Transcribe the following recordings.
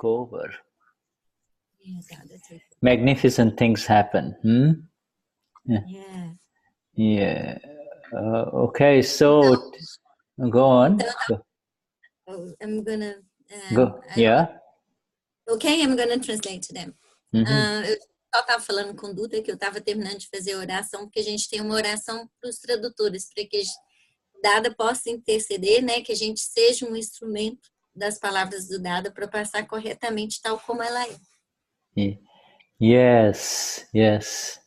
over. Yeah. Magnificent things happen. Yeah. Yeah. Okay, so go on. I'm gonna Go. Yeah. Okay, I'm gonna translate to them. Eu só estava falando com o Duda que eu estava terminando de fazer a oração, porque a gente tem uma oração para os tradutores, para que Dada possa interceder, né, que a gente seja um instrumento das palavras do Dada para passar corretamente tal como ela é. Yes, yes.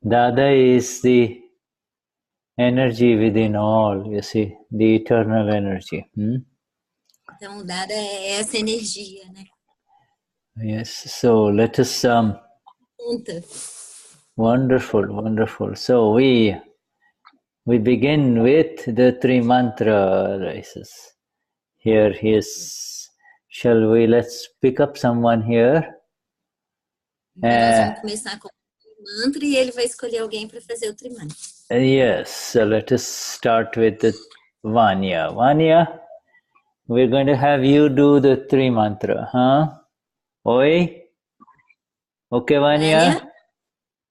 Dada is the energy within all, you see, the eternal energy. Então, Dada é essa energia, né? Yes, so let us... Wonderful, wonderful. So we begin with the three mantra races. Here shall we, let's pick up someone here. Então, nós vamos começar com o mantra e ele vai escolher alguém para fazer o trimantra. Yes, so let us start with the Vanya. Vanya, we're going to have you do the three mantra, huh? Oi? Okay, Vanya?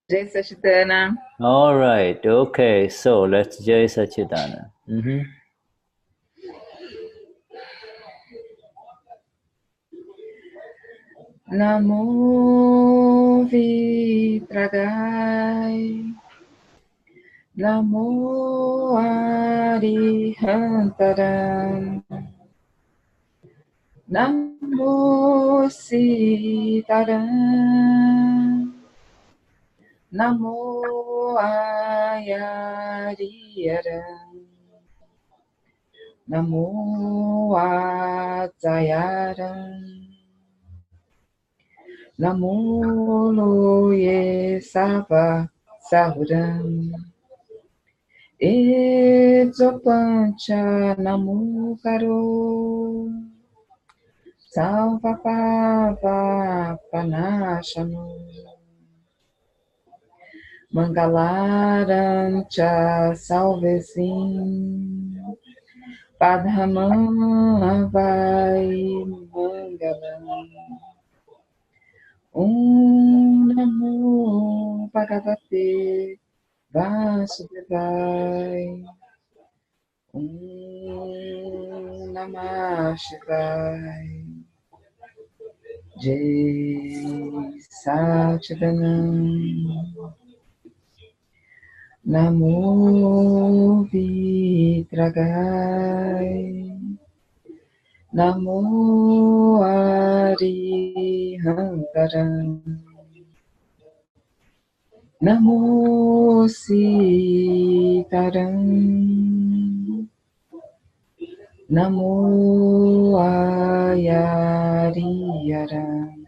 Jai Sachidana. All right, okay, so let's Jai Sachidana. Namo Vitragai, Namo Arihantaram, Namo Sitaram, Namo Ayariyaram, Namo Adzayaram, Namo Loye Sava Sahuram, Edzopancha Namo Karo, Salva Pava Panashano, Mangalarancha Salvesim, Padhamam Vai Mangalam, Namo Bhagavate Vasudevaya, Namah Shivaya, Jai Satchidananda, Namo Vitragai, Namo Arihantaram, Namo Sitaram, Namo Ayariyaram,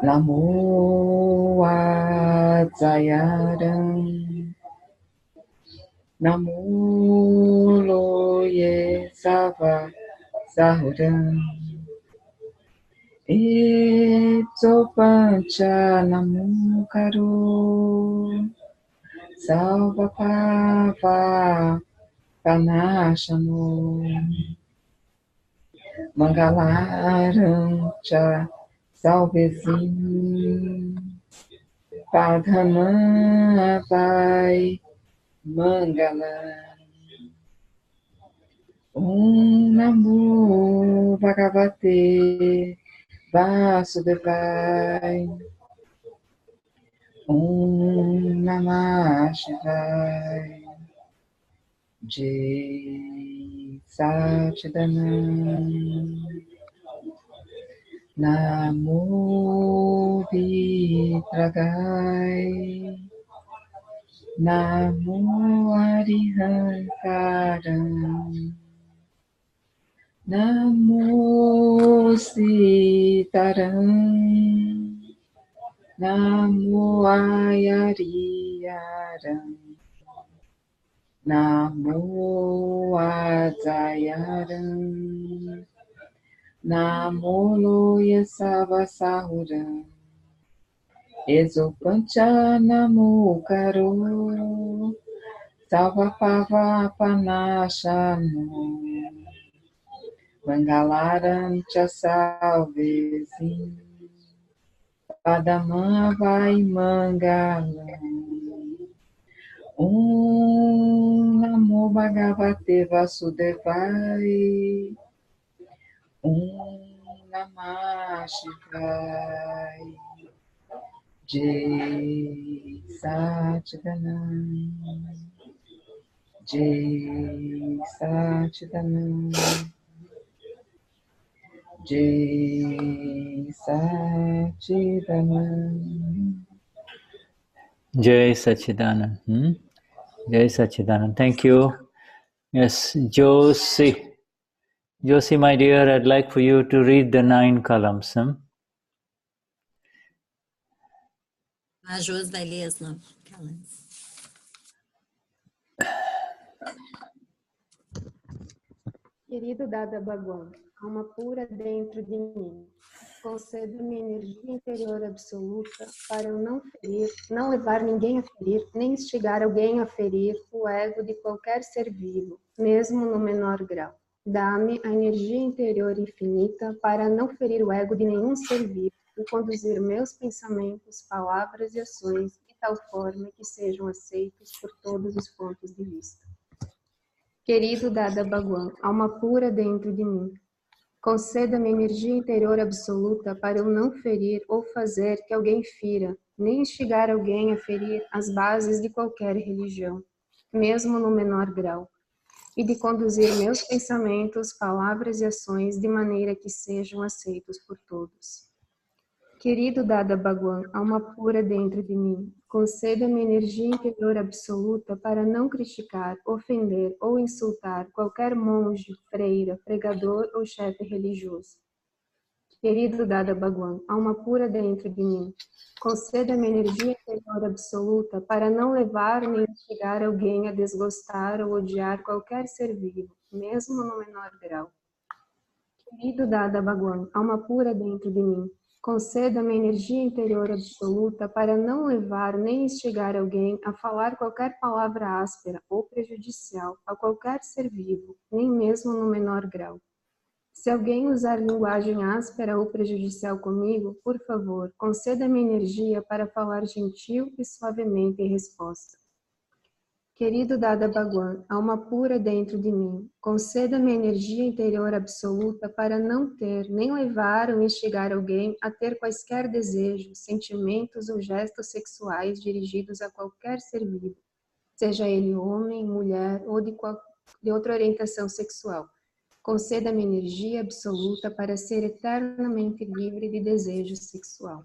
Namo Adzayaram, Namo Loye Sava Sahuram, Etsopancha Namo Karo, Salva Pava Panashano, Mangalarancha Salvesim, Padhamam Vai Mangalam, Namo Bhagavate Vasudevaya, Namah Shivaya, Jai Satchidananda, Namo Vitragai, Namo Arihantaram, Namo Sitaram, Namo Ayariyaram, Namo Adzayaram, Namo Loye Sava Sahuram, Exopancha Namo Karo, Salva Pava Panashano, Mangalaram cha salvesi, Padamã vai mangalam. Namo Bhagavate Vasudevai. Namah Shivaya. Jai Satchidananda. Jai Satchidananda. Jai Satchidananda. Jai Sachidanand. Jai Sachidanand. Thank you. Yes, Josie. Josie, my dear, I'd like for you to read the 9 columns. A Jos vai ler as 9 columns. Querido Dada Bhagwan, alma pura dentro de mim, conceda-me energia interior absoluta para eu não ferir, não levar ninguém a ferir, nem instigar alguém a ferir o ego de qualquer ser vivo, mesmo no menor grau. Dá-me a energia interior infinita para não ferir o ego de nenhum ser vivo e conduzir meus pensamentos, palavras e ações de tal forma que sejam aceitos por todos os pontos de vista. Querido Dada Bhagwan, alma pura dentro de mim, conceda-me energia interior absoluta para eu não ferir ou fazer que alguém fira, nem instigar alguém a ferir as bases de qualquer religião, mesmo no menor grau, e de conduzir meus pensamentos, palavras e ações de maneira que sejam aceitos por todos. Querido Dada Bhagwan, alma pura dentro de mim, conceda-me energia interior absoluta para não criticar, ofender ou insultar qualquer monge, freira, pregador ou chefe religioso. Querido Dada Bhagwan, alma pura dentro de mim, conceda-me energia interior absoluta para não levar nem instigar alguém a desgostar ou odiar qualquer ser vivo, mesmo no menor grau. Querido Dada Bhagwan, alma pura dentro de mim, conceda-me energia interior absoluta para não levar nem instigar alguém a falar qualquer palavra áspera ou prejudicial a qualquer ser vivo, nem mesmo no menor grau. Se alguém usar linguagem áspera ou prejudicial comigo, por favor, conceda-me energia para falar gentil e suavemente em resposta. Querido Dada Bhagwan, alma pura dentro de mim, conceda-me energia interior absoluta para não ter, nem levar ou instigar alguém a ter quaisquer desejos, sentimentos ou gestos sexuais dirigidos a qualquer ser vivo, seja ele homem, mulher ou de outra orientação sexual. Conceda-me energia absoluta para ser eternamente livre de desejo sexual.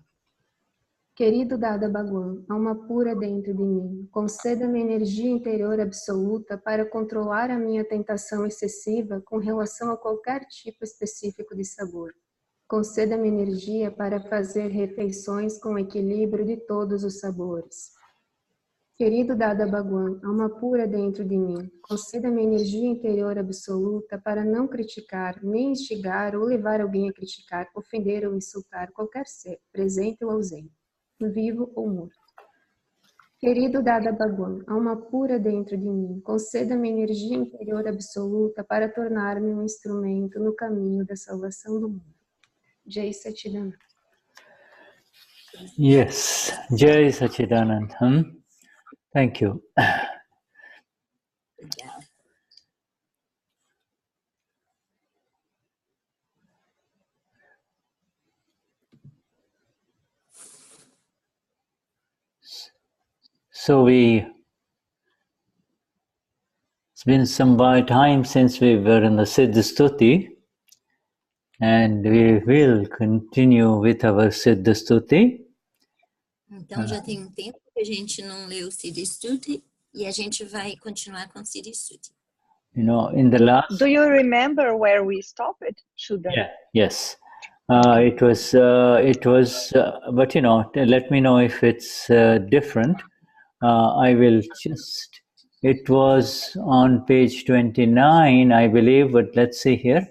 Querido Dada Bhagwan, alma pura dentro de mim, conceda-me energia interior absoluta para controlar a minha tentação excessiva com relação a qualquer tipo específico de sabor. Conceda-me energia para fazer refeições com equilíbrio de todos os sabores. Querido Dada Bhagwan, alma pura dentro de mim, conceda-me energia interior absoluta para não criticar, nem instigar ou levar alguém a criticar, ofender ou insultar qualquer ser, presente ou ausente, vivo ou morto. Querido Dada Bhagwan, alma pura dentro de mim, conceda-me energia interior absoluta para tornar-me um instrumento no caminho da salvação do mundo. Jai Satchidanand. Yes, Jai Sachidanand. Thank you. Obrigada. So it's been some time since we were in the Siddha Stuti, and we will continue with our Siddha Stuti. Então já tem um tempo que a gente não leu o Siddha Stuti e a gente vai continuar com o Siddha Stuti. You know, in the last. Do you remember where we stopped, Shuddha? Yeah. Yes. It was. But you know, let me know if it's different. I will just. It was on page 29, I believe. But let's see here.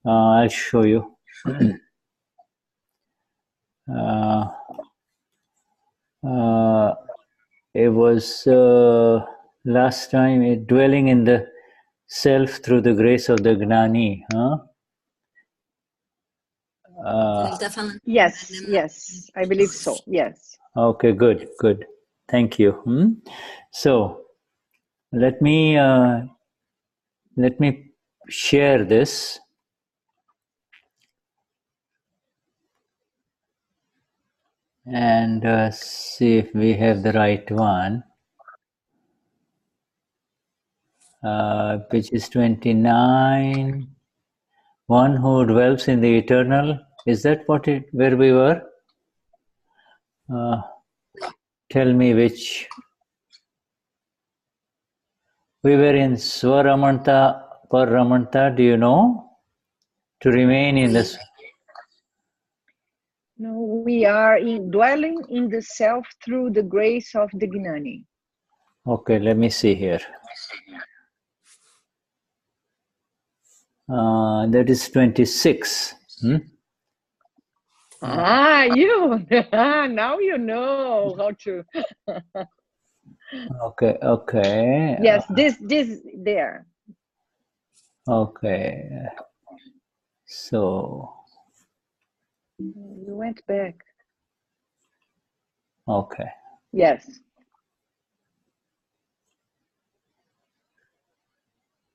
I'll show you. It was last time dwelling in the self through the grace of the Gnani. Então, ele está falando. Yes, yes, I believe so. Yes. Okay, good, good. Thank you. So let me share this. And see if we have the right one. Page is 29. One who dwells in the eternal. Is that where we were? Tell me which. We were in Swaramanata, Permanecer. Do you know? To remain in this. No, we are dwelling in the self through the grace of the Gnani. Okay, let me see here. That is 26. You now you know how to. Okay. Yes, this there. Okay. So. You went back. Okay. Yes.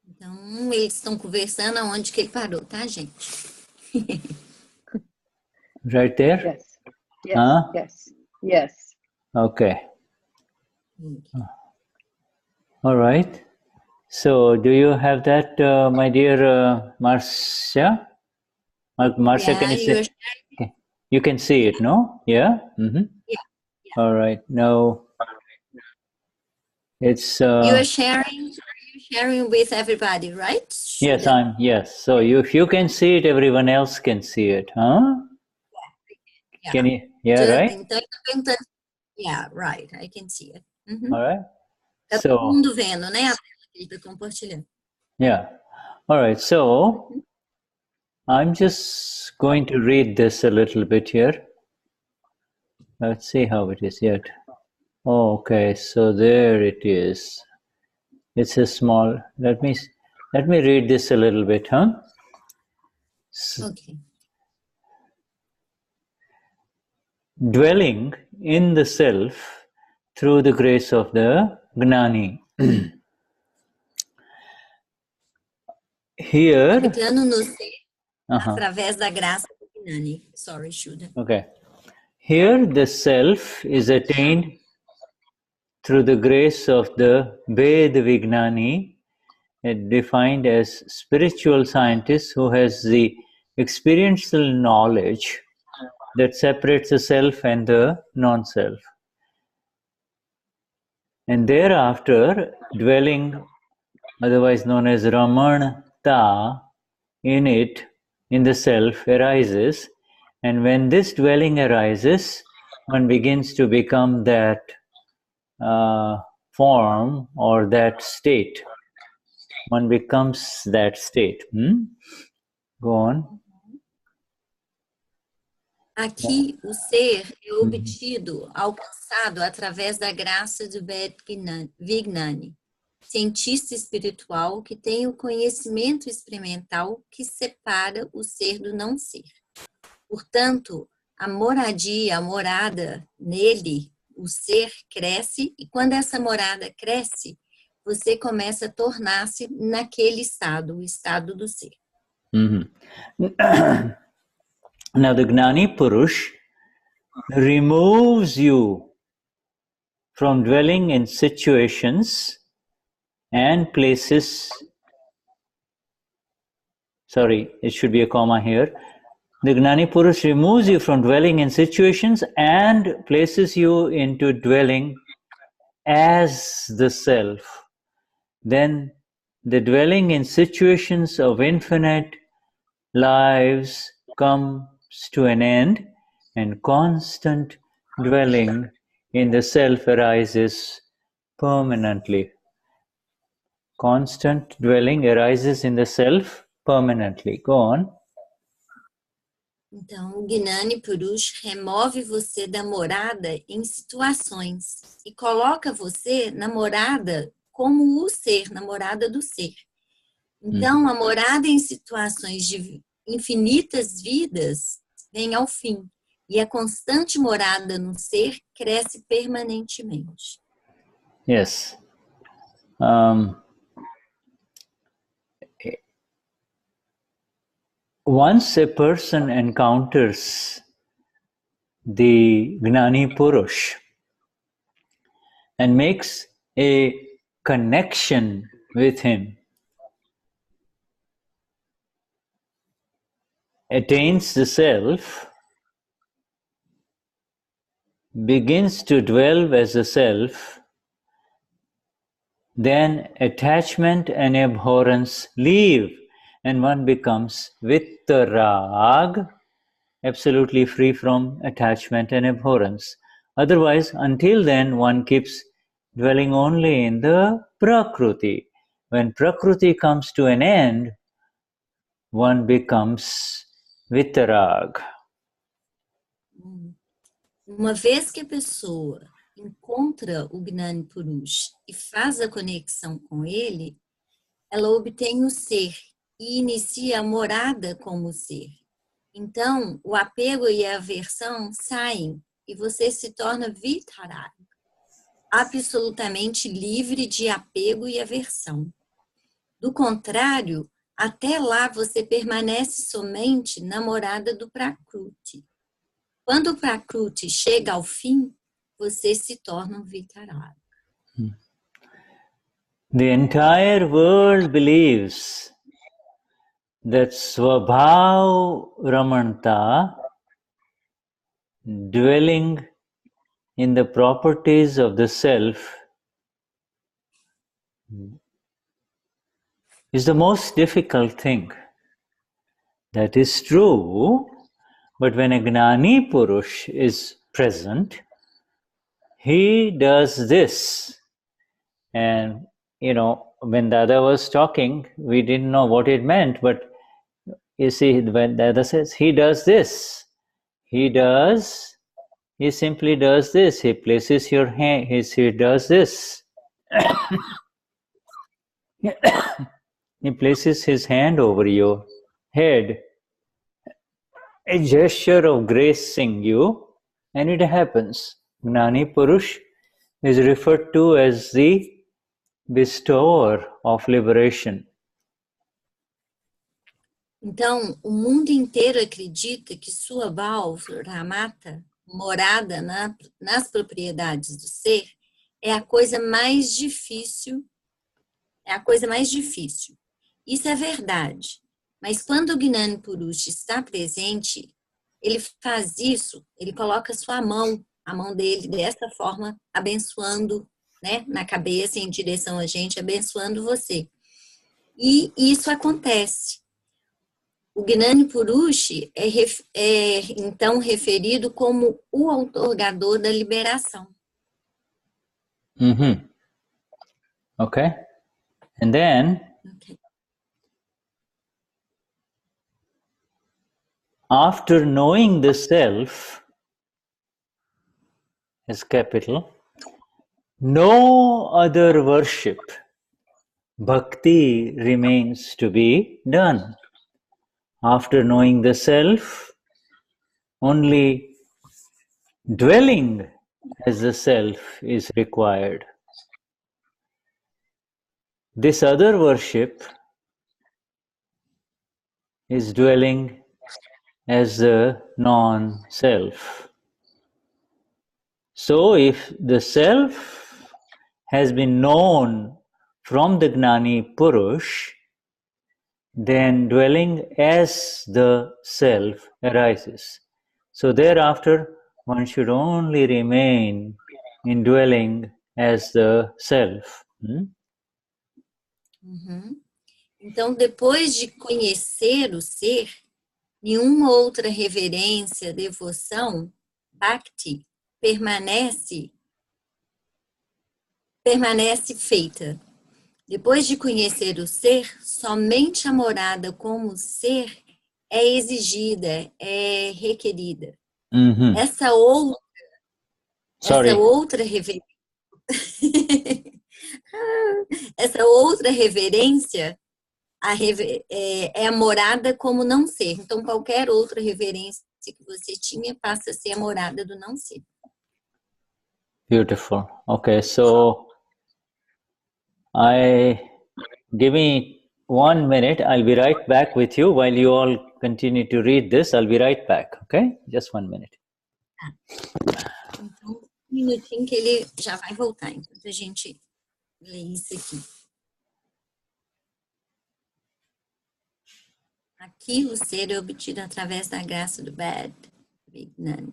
Então, eles estão conversando aonde que ele parou, tá, gente? Right there? Yes. Yes. Yes. Yes. Okay. All right. So, do you have that, my dear Marcia? Marcia, can you see? Okay. You can see it, no? Yeah? Yeah. All right. No. It's... You are sharing with everybody, right? Yes, yes. So, if you can see it, everyone else can see it, huh? Yeah. Can you? Yeah, right? Então, yeah, right. I can see it. All right. Tá So, todo mundo vendo, né? A tela que ele está compartilhando. Yeah. All right. So, I'm just going to read this a little bit here. Let's see how it is yet. Oh, okay. So there it is. It's a small. Let me read this a little bit, huh? Okay. Dwelling in the self through the grace of the Gnani. Here. Habitando no ser através da graça do Gnani. Sorry, Shuddha. Okay. Here the self is attained through the grace of the Vignani, defined as spiritual scientist who has the experiential knowledge that separates the self and the non-self. And thereafter, dwelling, otherwise known as Ramanata, in it, in the self, arises. And when this dwelling arises, one begins to become that form or that state. One becomes that state. Go on. Aqui, o ser é obtido, alcançado através da graça do Vignani, cientista espiritual que tem o conhecimento experimental que separa o ser do não-ser. Portanto, a morada nele, o ser cresce, e quando essa morada cresce, você começa a tornar-se naquele estado, o estado do ser. Now the Gnani Purush removes you from dwelling in situations and places. Sorry, it should be a comma here. The Gnani Purush removes you from dwelling in situations and places you into dwelling as the self. Then the dwelling in situations of infinite lives comes to an end, and constant dwelling in the self arises permanently. Constant dwelling arises in the self permanently. Go on. Então, o Gnani Purush remove você da morada em situações e coloca você na morada como o ser, na morada do ser. Então, a morada em situações de infinitas vidas vem ao fim, e a constante morada no ser cresce permanentemente. Yes. Once a person encounters the Gnani Purush and makes a connection with him, attains the self, begins to dwell as a self, then attachment and abhorrence leave, and one becomes vittarag, absolutely free from attachment and abhorrence. Otherwise, until then, one keeps dwelling only in the prakriti. When prakriti comes to an end, one becomes vittarag. Uma vez que a pessoa encontra o Gnani Purush e faz a conexão com ele, ela obtém o ser e inicia a morada como ser. Então, o apego e a aversão saem e você se torna vittarag, absolutamente livre de apego e aversão. Do contrário, até lá você permanece somente na morada do Prakriti. Quando o Prakriti chega ao fim, você se torna um vittarag. The entire world believes that Swabhaav dwelling in the properties of the self, is the most difficult thing. That is true, but when a Gnani Purush is present, he does this. And, when Dada was talking, we didn't know what it meant, but you see, when Dada says, he does this, he simply does this, he places your hand, he does this. He places his hand over your head, a gesture of gracing you, and it happens. Gnani Purush is referred to as the bestower of liberation. Então, o mundo inteiro acredita que Swabhaav, morada nas propriedades do ser, é a coisa mais difícil. Isso é verdade. Mas quando o Gnani Purush está presente, ele faz isso, ele coloca a mão dele dessa forma, abençoando, né, na cabeça em direção a gente, abençoando você. E isso acontece. O Gnani Purush é então referido como o outorgador da liberação. Okay. And then, after knowing the self as capital, no other worship, bhakti, remains to be done. After knowing the self, only dwelling as the self is required. This other worship is dwelling as the non-self. So if the self has been known from the Gnani Purush, then dwelling as the self arises. So thereafter, one should only remain in dwelling as the self. Então, depois de conhecer o ser, nenhuma outra reverência, devoção, bhakti, permanece feita. Depois de conhecer o ser, somente a morada como ser é exigida, é requerida. Essa outra reverência, é a morada como não ser. Então, qualquer outra reverência que você tinha passa a ser a morada do não-ser. Beautiful. Okay, so give me 1 minute. I'll be right back with you while you all continue to read this. I'll be right back. Okay, just 1 minute. Então, 1 minutinho que ele já vai voltar enquanto a gente lê isso aqui. Aqui o ser é obtido através da graça do Bad Vignan,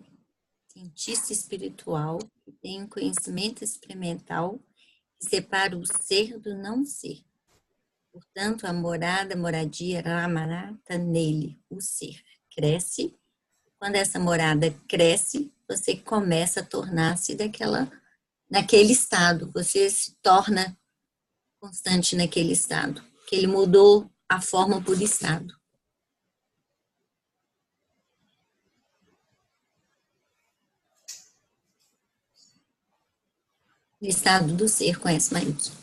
cientista espiritual que tem um conhecimento experimental que separa o ser do não ser. Portanto, a moradia, Ramanata nele, o ser, cresce. Quando essa morada cresce, você começa a tornar-se naquele estado. Você se torna constante naquele estado. Que ele mudou a forma por estado. O estado do ser com S maiúsculo.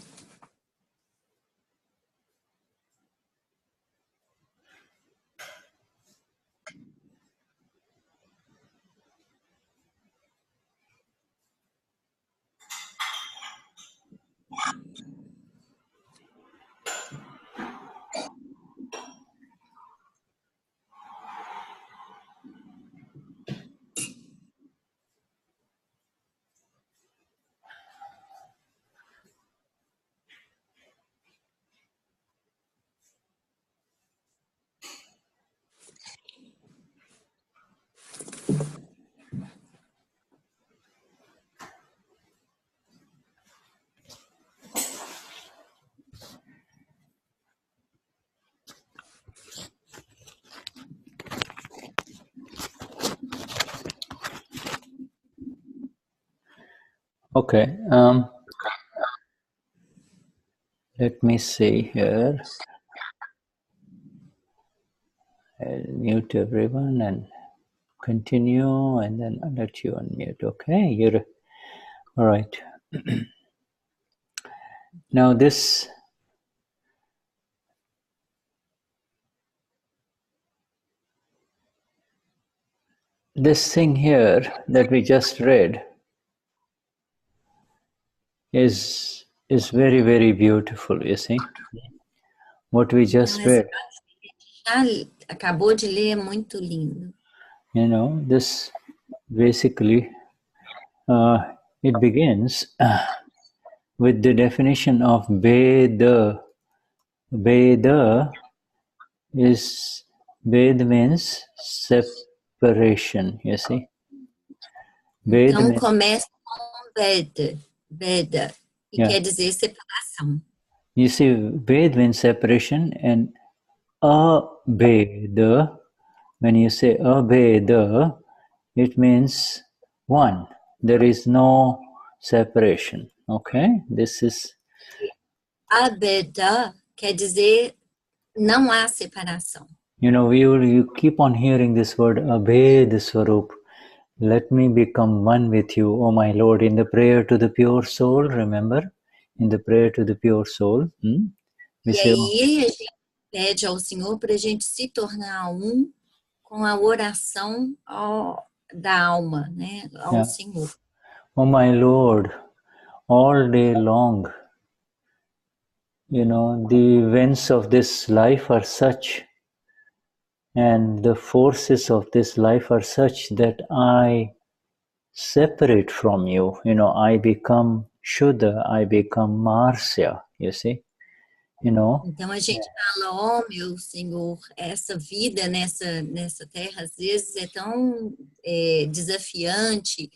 Okay, let me see here. I'll mute everyone and continue, and then I'll let you unmute. Okay, you're all right. Now this thing here that we just read is very, very beautiful, you see. What we just read. Acabou de ler é muito lindo. You know, this basically it begins with the definition of Veda. Veda means separation, you see. Veda então começa com Veda, e quer dizer separação. You see, Veda means separation, and Abheda, when you say Abheda, it means one. There is no separation. Okay? This is... Abheda quer dizer não há separação. You know, you keep on hearing this word, Abheda Swarup. Let me become one with you, O my Lord, in the prayer to the pure soul, remember? In the prayer to the pure soul. E aí a gente pede ao Senhor para a gente se tornar um com a oração da alma, né? Ao Senhor. Oh my Lord, all day long, you know, the events of this life are such, and the forces of this life are such that I separate from you. You know, I become Shuddha, I become Marcia, you see. You know? Então a gente fala, meu Senhor, essa vida nessa terra às vezes é tão desafiante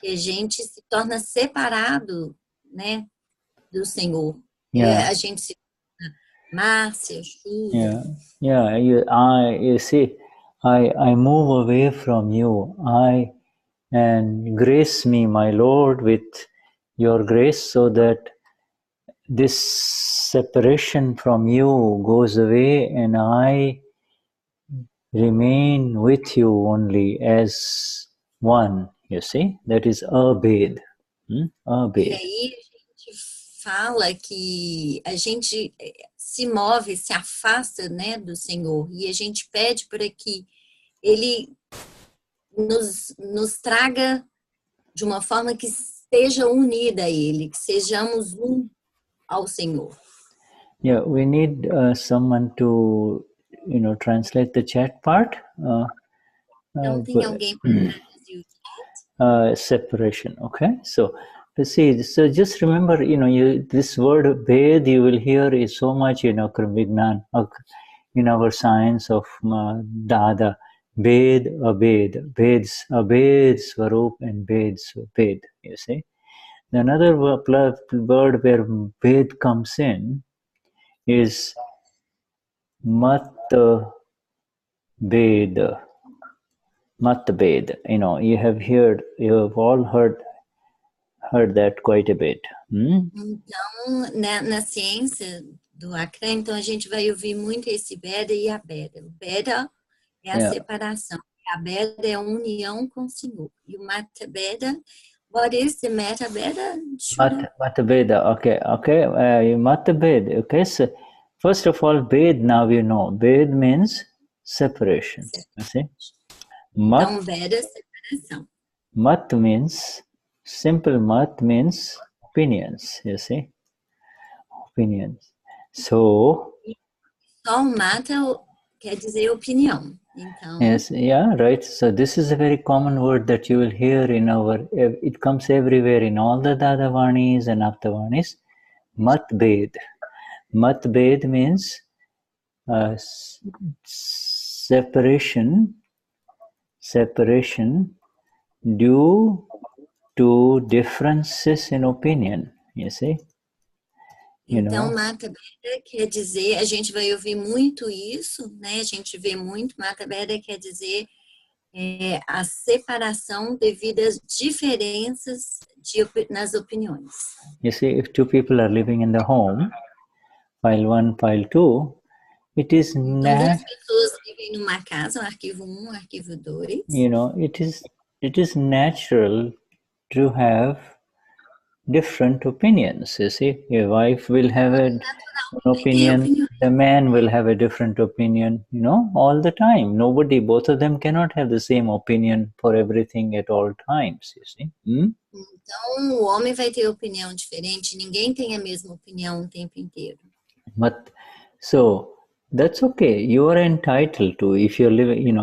que a gente se torna separado, né, do Senhor. A gente se torna Marcia, Shuddha. You see, I move away from you. And grace me, my Lord, with your grace, so that this separation from you goes away and I remain with you only as one, you see? That is Abhed. Abhed. E aí a gente fala que a gente se move, se afasta, né, do Senhor, e a gente pede para que Ele nos traga de uma forma que esteja unida a Ele, que sejamos um ao Senhor. Yeah, we need someone to, translate the chat part. Então, tem alguém para traduzir o chat? Separation, okay? So, so just remember, this word Ved you will hear is so much in Akram Vignan, in our science of Dada. Ved, Abed, Veds, Abed, Swarup, and Veds, Ved, you see. Another word where Ved comes in is Mat Ved. Matbed, you have all heard that quite a bit. Então, na ciência do Akram, então a gente vai ouvir muito esse Beda e a Beda. O Beda é a separação, a Beda é a união com o Senhor. E o Matabeda, what is the Matabeda? Matabeda, okay. Matabed, okay. So first of all, Bed, now you know. Bed means separation. You see? Então, Beda é separação. Mat means, simple mat means opinions, you see? Opinions. So... Só o mata quer dizer opinião. Então... Yes, yeah, right. So this is a very common word that you will hear it comes everywhere in all the Dadavanis and Aptavanis. Matbed. Matbed means separation due to differences in opinion, you see? Então, Matabeda quer dizer, a gente vai ouvir muito isso, né? A gente vê muito, Matabeda quer dizer a separação devido às diferenças nas opiniões. You see, if two people are living in the home, file 1, file 2, it is então, duas pessoas vivem numa casa, arquivo 1, arquivo 2. It is natural to have different opinions. You see, a wife will have an opinion, the man will have a different opinion, all the time. Both of them cannot have the same opinion for everything at all times, you see. Então, o homem vai ter opinião diferente, ninguém tem a mesma opinião o tempo inteiro. But, so, that's okay. You are entitled to, if you're living,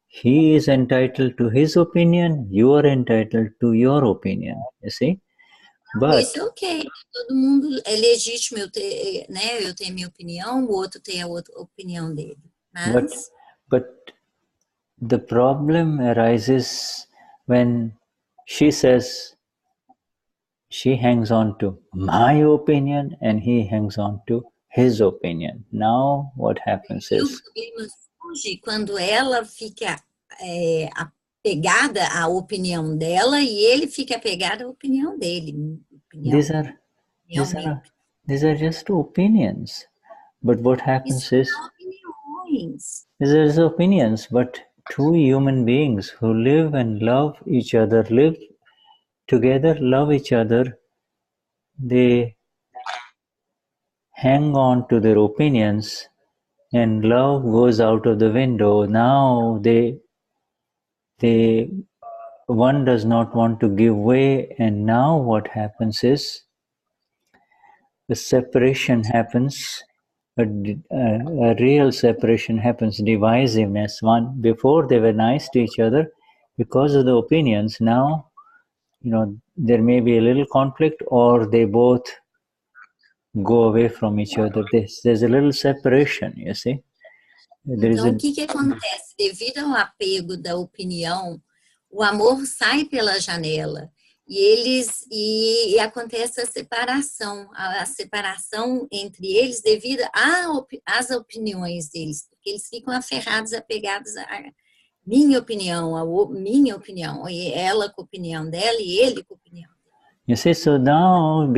he is entitled to his opinion, you are entitled to your opinion, you see. But, isso é ok, todo mundo é legítimo eu ter minha opinião, o outro tem a outra opinião dele. But the problem arises when she says she hangs on to my opinion and he hangs on to his opinion. Now what happens is... O problema surge quando ela fica apegada à opinião dela e ele fica apegado à opinião dele. These are just opinions. But what happens is... These are opinions, but two human beings who live and love each other, live together, love each other, they hang on to their opinions and love goes out of the window. Now one does not want to give way, and now what happens is the separation happens, a real separation happens, divisiveness. Before they were nice to each other because of the opinions. Now, there may be a little conflict or they both go away from each other. There's a little separation, you see. Então, o que acontece? Devido ao apego da opinião, o amor sai pela janela e acontece a separação entre eles devido às opiniões deles, porque eles ficam apegados à minha opinião, e ela com a opinião dela e ele com a opinião dele. You see, so now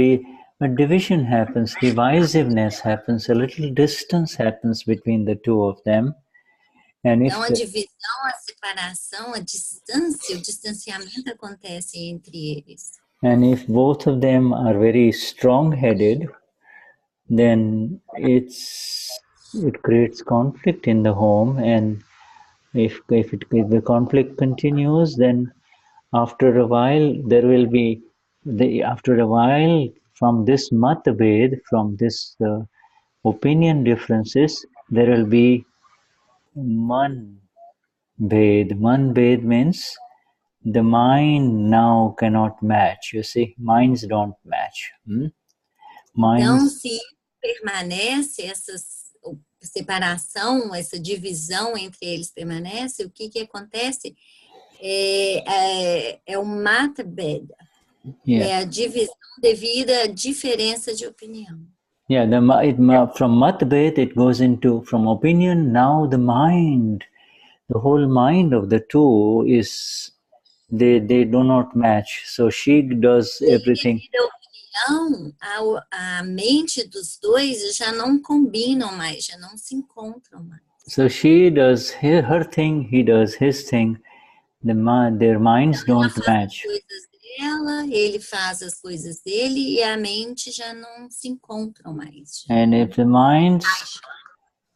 a division happens, divisiveness happens, a little distance happens between the two of them. Então, a divisão, a separação, a distância, o distanciamento acontece entre eles. And if both of them are very strong-headed, then it creates conflict in the home, and If the conflict continues, then after a while there will be from this matbhed, from this opinion differences, there will be man bhed. Man bhed means the mind now cannot match. You see, minds don't match. Então, Minds. se permanece essa separação, essa divisão entre eles permanece, o que acontece é o matbhed, é a divisão devido à diferença de opinião. Yeah, from matbhed it goes into, from opinion, now the mind, the whole mind of the two is, they do not match. So she does everything. Então, a mente dos dois já não combinam mais, já não se encontram mais. So she does her thing, he does his thing. Their minds don't match. Dela, ele faz as coisas dele e a mente já não se encontram mais. And if the minds,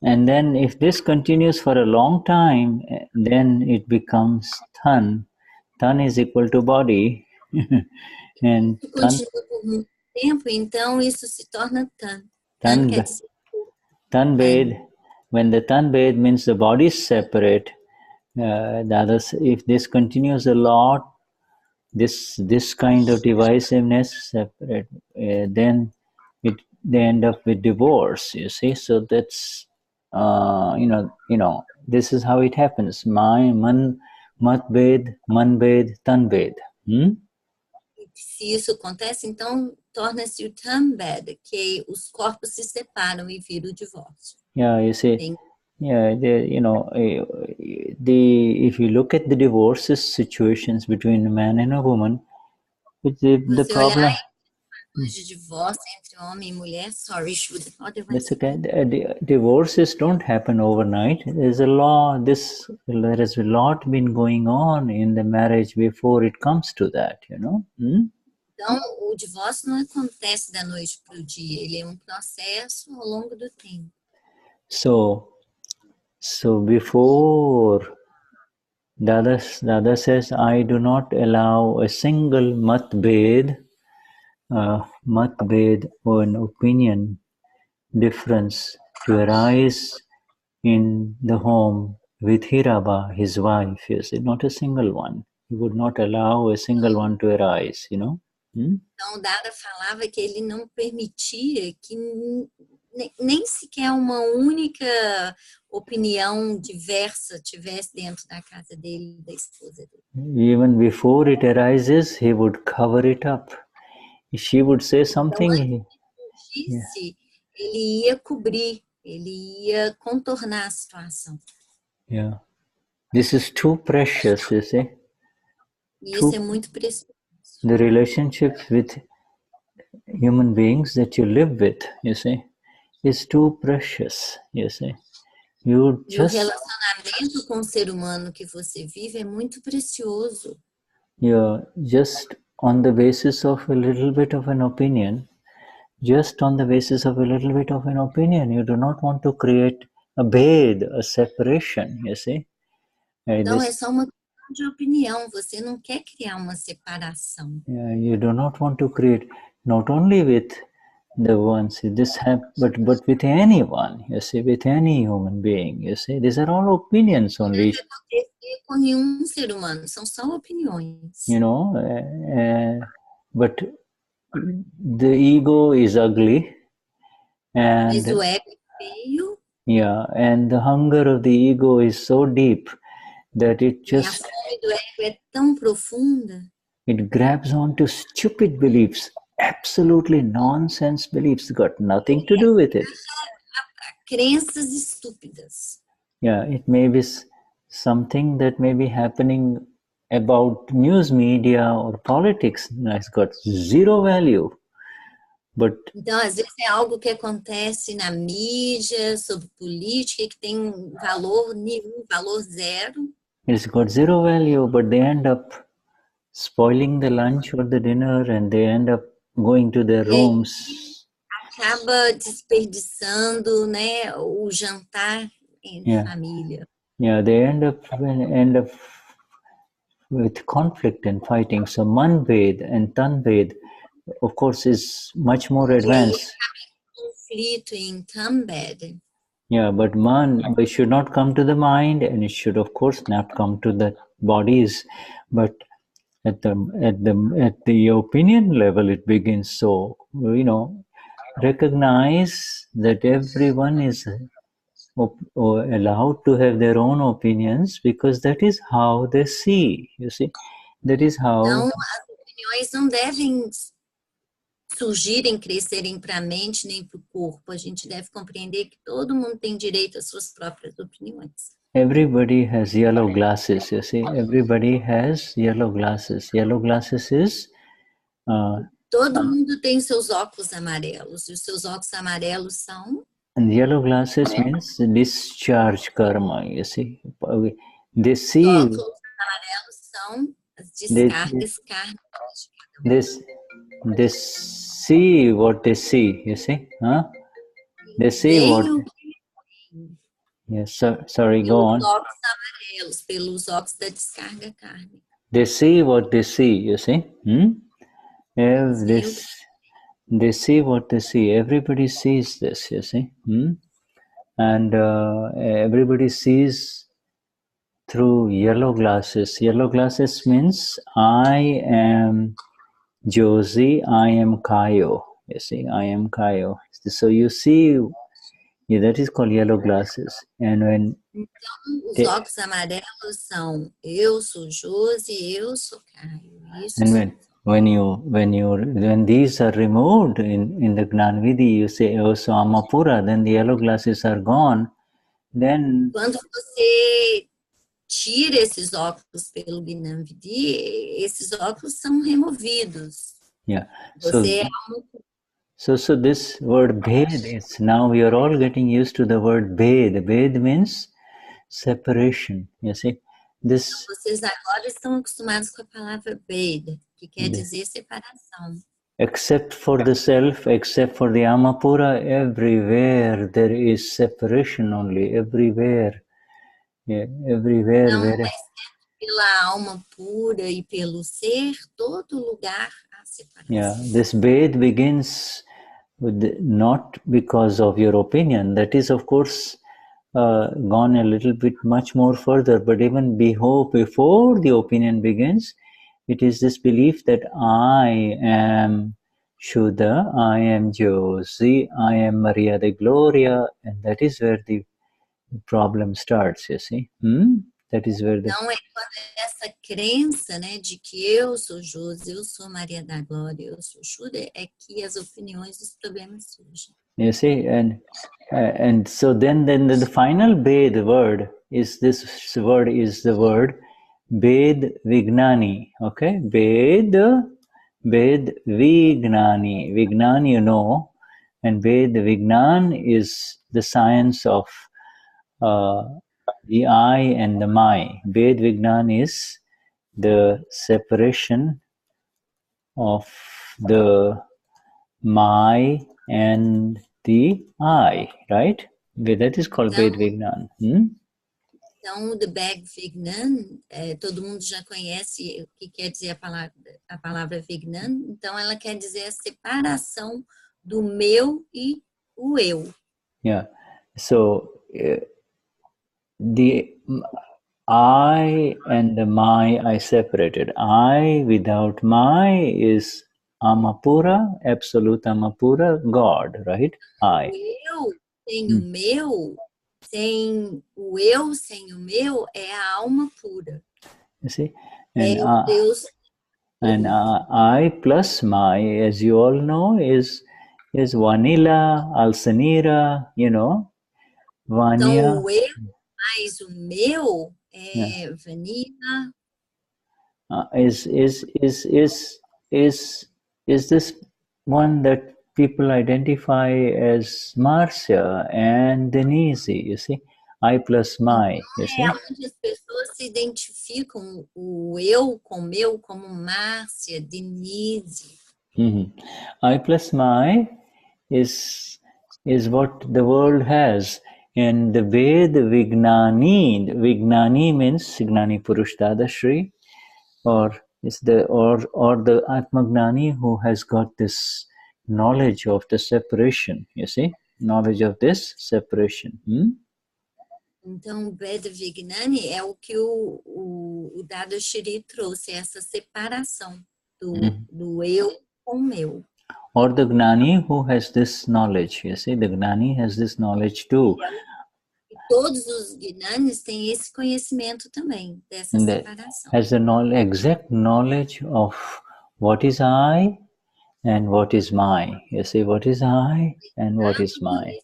and then if this continues for a long time, then it becomes tan. Tan is equal to body. And continua por muito tempo, então isso se torna tan. Tan quer dizer Tanbed, when the tanbed means the body is separate, the others, if this continues a lot, this kind of divisiveness separate, then they end up with divorce. You see, so that's this is how it happens. Matbed, manbed, tanbed. Se isso acontece, então torna-se o tanbed, que os corpos se separam e vira o divórcio. Yeah, you see. Yeah, if you look at the divorces situations between a man and a woman, the problem. De divórcio entre homem e mulher, sorry, Shuddha. That's okay. Divorces don't happen overnight. There has a lot been going on in the marriage before it comes to that, Então, o divórcio não acontece da noite para o dia. Ele é processo ao longo do tempo. So before Dada says, I do not allow a single matbhed or an opinion difference to arise in the home with Hiraba, his wife. Yes, not a single one. He would not allow a single one to arise, Então, Dada falava que ele não permitia que nem sequer uma única opinião diversa tivesse dentro da casa dele, da esposa dele. Even before it arises, he would cover it up. She would say something. Então, ele ia cobrir, ele ia contornar a situação. Yeah, this is too precious, you see. Isso é muito precioso. The relationships with human beings that you live with, you see, is too precious, you see. E o relacionamento com o ser humano que você vive é muito precioso. Yeah, just on the basis of a little bit of an opinion, you do not want to create a bhed, a separation, you see. Então, é só uma questão de opinião, você não quer criar uma separação. Yeah, you do not want to create, not only with the ones but with anyone, you see, with any human being, you see. These are all opinions only. Não vai acontecer com nenhum ser humano, são só opiniões. But the ego is ugly, and mas o ego é feio. Yeah, and the hunger of the ego is so deep that it just, a fome do ego é tão profunda. It grabs onto stupid beliefs, absolutely nonsense beliefs, got nothing to do with it. Crenças estúpidas. Yeah, it may be something that may be happening about news media or politics. It's got zero value. But, então, às vezes é algo que acontece na mídia, sobre política, que tem valor nenhum, valor zero. It's got zero value, but they end up spoiling the lunch or the dinner, and they end up going to their rooms. Acaba desperdiçando, né, o jantar em família. Yeah, they end up with conflict and fighting. So man ved and tan ved, of course, is much more advanced. Conflito em tambed. Yeah, but man, it should not come to the mind, and it should, of course, not come to the bodies. But at the opinion level, it begins. So recognize that everyone is allowed to have their own opinions, because that is how they see. You see, that is how. Não, as opiniões não devem surgirem, crescerem para a mente nem para o corpo. A gente deve compreender que todo mundo tem direito às suas próprias opiniões. Everybody has yellow glasses. You see, everybody has yellow glasses. Yellow glasses is. Todo mundo tem seus óculos amarelos, e os seus óculos amarelos são... And yellow glasses means discharge karma, you see. They see... Os óculos amarelos são as descargas kármicas. They see what they see, you see. Huh? They see what... Yes, sorry, go on. Pelos óculos amarelos, pelos óculos da descarga kármica. They see what they see, you see. They see what they see. Everybody sees this, you see. And everybody sees through yellow glasses. Yellow glasses means I am Josie, I am Kayo. You see, I am Kayo. So you see, that is called yellow glasses. And when então, os óculos amarelos são eu sou Josie, eu sou Caio. Isso. And when these are removed in the Gnanvidhi, you say, oh, so Amapura, then the yellow glasses are gone. Then quando você tira esses óculos pelo Gnanvidhi, esses óculos são removidos. Yeah. Você So this word bhed is, now we are all getting used to the word bhed. Bhed means separation. You see, this. Vocês agora estão acostumados com a palavra bhed, que quer dizer separação. Except for the self, except for the Amapura, everywhere there is separation only. Everywhere. Yeah, everywhere. Não, mas pela alma pura e pelo ser, todo lugar há separação. Yeah, this bhed begins with not because of your opinion. That is, of course, gone a little bit much more further. But even before the opinion begins, it is this belief that I am Shuddha, I am Josie, I am Maria de Gloria, and that is where the problem starts, you see. That is where the... Não é quando essa crença, né, de que eu sou Josi, eu sou Maria da Glória, eu sou Shuddha, é que as opiniões dos problemas surgem. You see, and so then the final Bhed word is the word Bhed Vignani, okay? Bhed Vignani. Vignan, you know, and Bhed Vignan is the science of the I and the my. Bhed Vignan is the separation of the my and the I, right? That is called Bhed Vignan. Então, o Bhed Vignan, todo mundo já conhece o que quer dizer a palavra Vignan. Então, ela quer dizer a separação do meu e o eu. Yeah. So, the I and the my I separated. I without my is Amapura, absolute Amapura, God, right? I. Eu sem o meu, sem o eu, sem o meu, é a alma pura. You see? É o Deus. And I plus my, as you all know, is Vanilla, Alsanira, you know, Vanya. Então, o eu mais o meu é Vanilla. Is this one that people identify as Marcia and Denise, you see? I plus my, you see? É onde as pessoas se identificam o eu com o meu como Marcia, Denise. I plus my is what the world has. And the way the Vignani means Gnani Purush Dadashri, or the Atma Gnani who has got this knowledge of the separation, you see, knowledge of this separation. Então, o Veda Vignani é o que o Dadashri trouxe, essa separação do eu com o meu. Or the Gnani who has this knowledge, you see, the Gnani has this knowledge too. E todos os Gnanis têm esse conhecimento também, dessa separação. Has the exact knowledge of what is I and what is my. You see, what is I and what is my.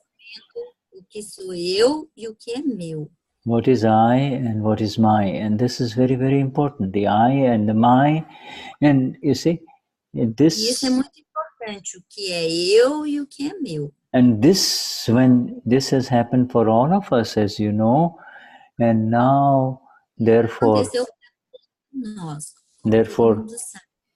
O que sou eu e o que é meu. What is I and what is my. And this is very, very important. The I and the my. And you see, this... E isso é muito importante, o que é eu e o que é meu. And this, when this has happened for all of us, as you know, and now, therefore,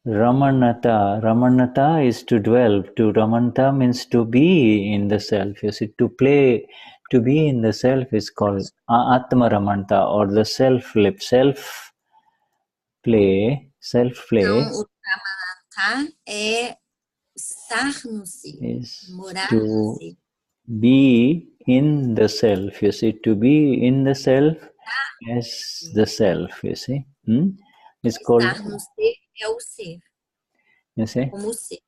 Ramanata is to dwell. To Ramanata means to be in the self. You see, to play, to be in the self is called Atma Ramanata, or the self-play. Então, o Ramanata é estar no ser, morar no ser. Be in the self, you see, to be in the self as the self, you see. It's called... Estar no ser é o ser. You see? Como o ser.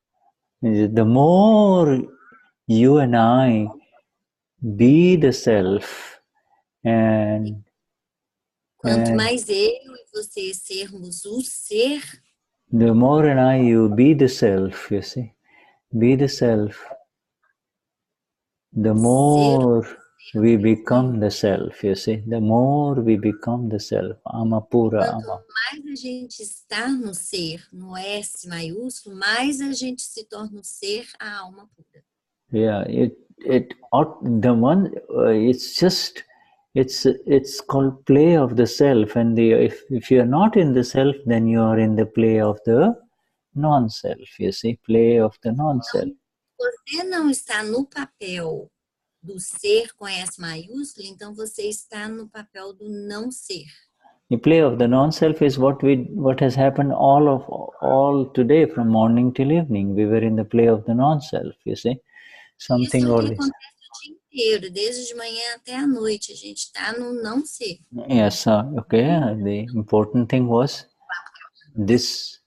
The more you and I be the self, and... Quanto mais eu e você sermos o ser... The more and I, you be the self, you see. Be the self. The more we become the self, you see. The more we become the self. Amapura. Quanto mais a gente está no ser, no S maiúsculo, mais a gente se torna o ser, a alma pura. Yeah, it's called play of the self, and if you are not in the self, then you are in the play of the non-self, you see, play of the non-self. Você não está no papel do ser com S maiúsculo, então você está no papel do não ser. The play of the non-self is what has happened all today, from morning till evening. We were in the play of the non-self, you see. Something Isso or que acontece o dia inteiro, desde de manhã até a noite, a gente está no não ser. Yes, okay. The important thing was this: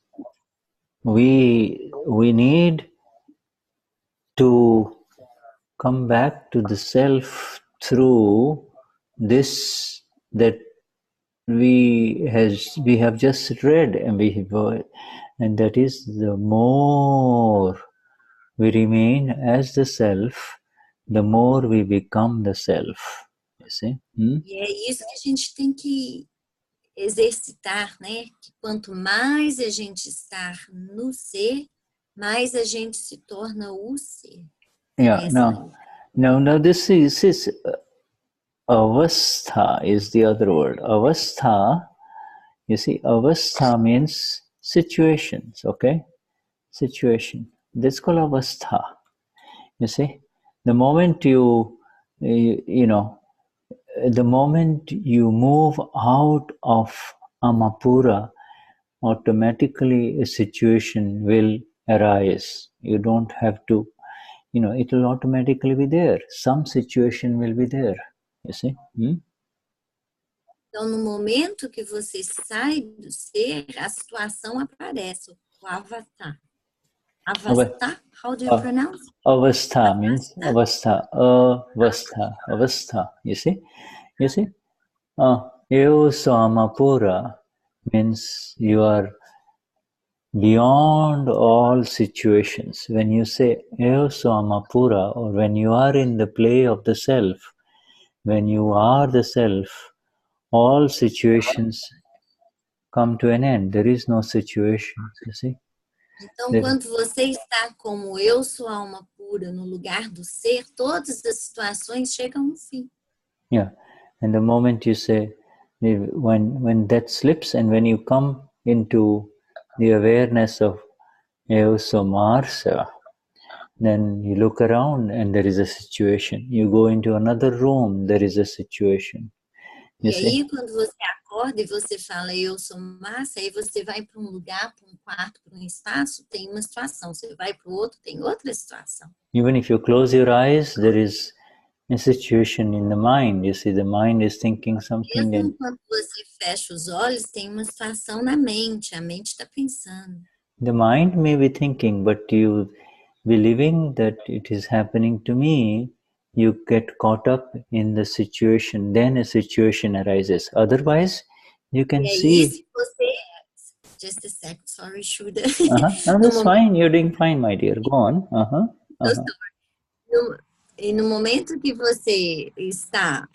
we need to come back to the self through this that we have just read, and that is, the more we remain as the self, the more we become the self. You see? E é isso que a gente tem que exercitar, né? Que quanto mais a gente estar no ser, mais a gente se torna o ser. Yeah. Now this is avastha is the other word. Avastha, you see, avastha means situations, okay? Situation. That's called avastha. You see, the moment the moment you move out of Amapura, automatically a situation will arise. You don't have to, it will automatically be there. Some situation will be there. You see? Então, no momento que você sai do ser, a situação aparece, o avatar. Avastha, how do you pronounce? Avastha means avastha. You see? Eu sou Amapura means you are beyond all situations. When you say Eu sou Amapura, or when you are in the play of the self, when you are the self, all situations come to an end. There is no situation, you see? Então, quando você está como eu sou alma pura no lugar do ser, todas as situações chegam ao fim. Yeah, and the moment you say, when that slips, and when you come into the awareness of eu sou Marcia, Then you look around and there is a situation. You go into another room, there is a situation. You E see? aí, quando você acorda e você fala, eu sou Márcia, aí você vai para um lugar, para um quarto, para um espaço, tem uma situação. Você vai para o outro, tem outra situação. Even if you close your eyes, there is a situation in the mind. You see, the mind is thinking something. Mesmo quando você fecha os olhos, tem uma situação na mente. A mente está pensando. The mind may be thinking, but you believing that it is happening to me, you get caught up in the situation, then a situation arises. Otherwise, you can E aí, see. se você... Just a sec, sorry, Shuddha. No, that's fine, you're doing fine, my dear. Go on. E no momento que você está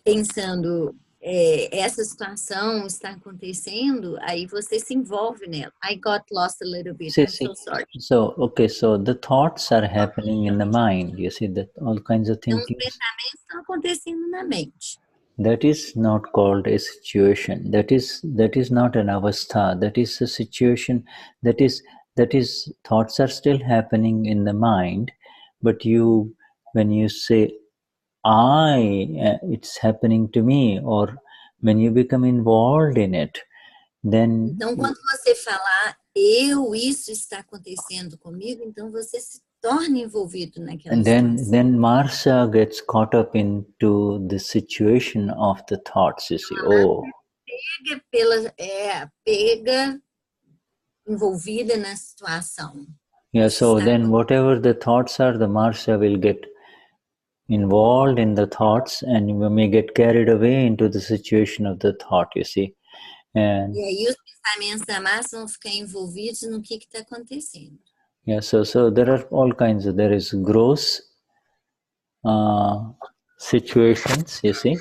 pensando, essa situação está acontecendo, aí você se envolve nela. I got lost a little bit, I'm so sorry. So, okay, so the thoughts are happening in the mind. You see that all kinds of Então, os thinking. pensamentos estão acontecendo na mente. That is not called a situation. That is not an avastha. That is a situation. That is thoughts are still happening in the mind, but when you say it's happening to me, or when you become involved in it, then. Então, quando você falar isso está acontecendo comigo, então você se torna envolvido naquela situação. Then Marcia gets caught up into the situation of the thoughts, you see. Pega envolvida na situação. Yeah, so then whatever the thoughts are, the Marcia will get involved in the thoughts and you may get carried away into the situation of the thought, you see. And e aí os pensamentos da Marcia vão ficar envolvidos no que está acontecendo. Yeah, so there are all kinds of, there is gross situations, you see,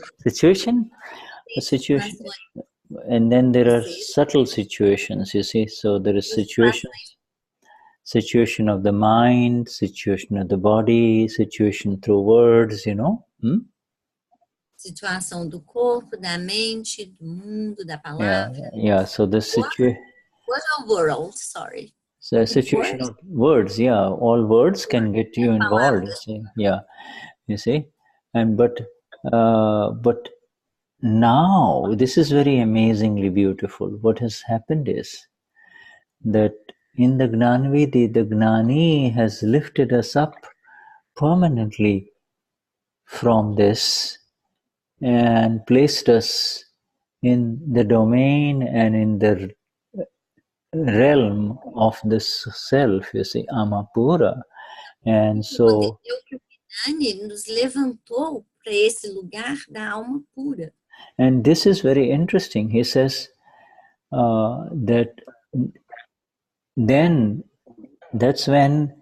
and then there are subtle situations, you see. So there is situation of the mind, situation of the body, situation through words, you know. Situação do corpo, da mente, do mundo, da palavra. Yeah. So the situation. What a world, sorry. So a situation of words, yeah. All words can get you involved. You see, yeah. You see, and but now this is very amazingly beautiful. What has happened is that in the Gnanvidi, the Gnani has lifted us up permanently from this and placed us in the domain and in the realm of this self, you see, Amapura. And so Gnani nos levantou para esse lugar da alma pura. And this is very interesting. He says that then that's when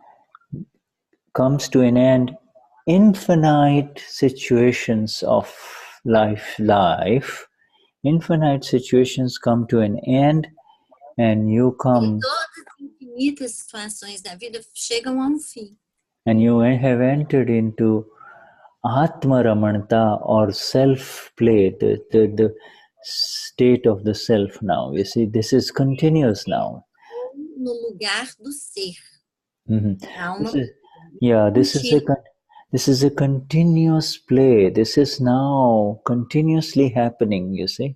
comes to an end infinite situations of life. Infinite situations come to an end and you come. E todas as infinitas situações da vida chegam a fim. And you have entered into Atma Ramanata or self-play, the state of the self now. You see, this is continuous now. No lugar do ser. This is a continuous play. This is now continuously happening, you see.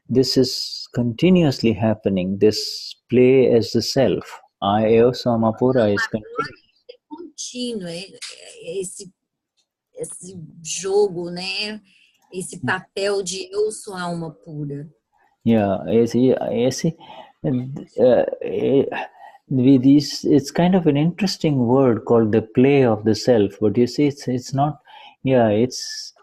This is continuously happening. This play as the self. Eu sou Amapura is contínuo. Esse jogo, né? Esse papel de eu sou alma pura. Yeah, it's kind of an interesting word called the play of the self, but you see, it's not. Yeah, it's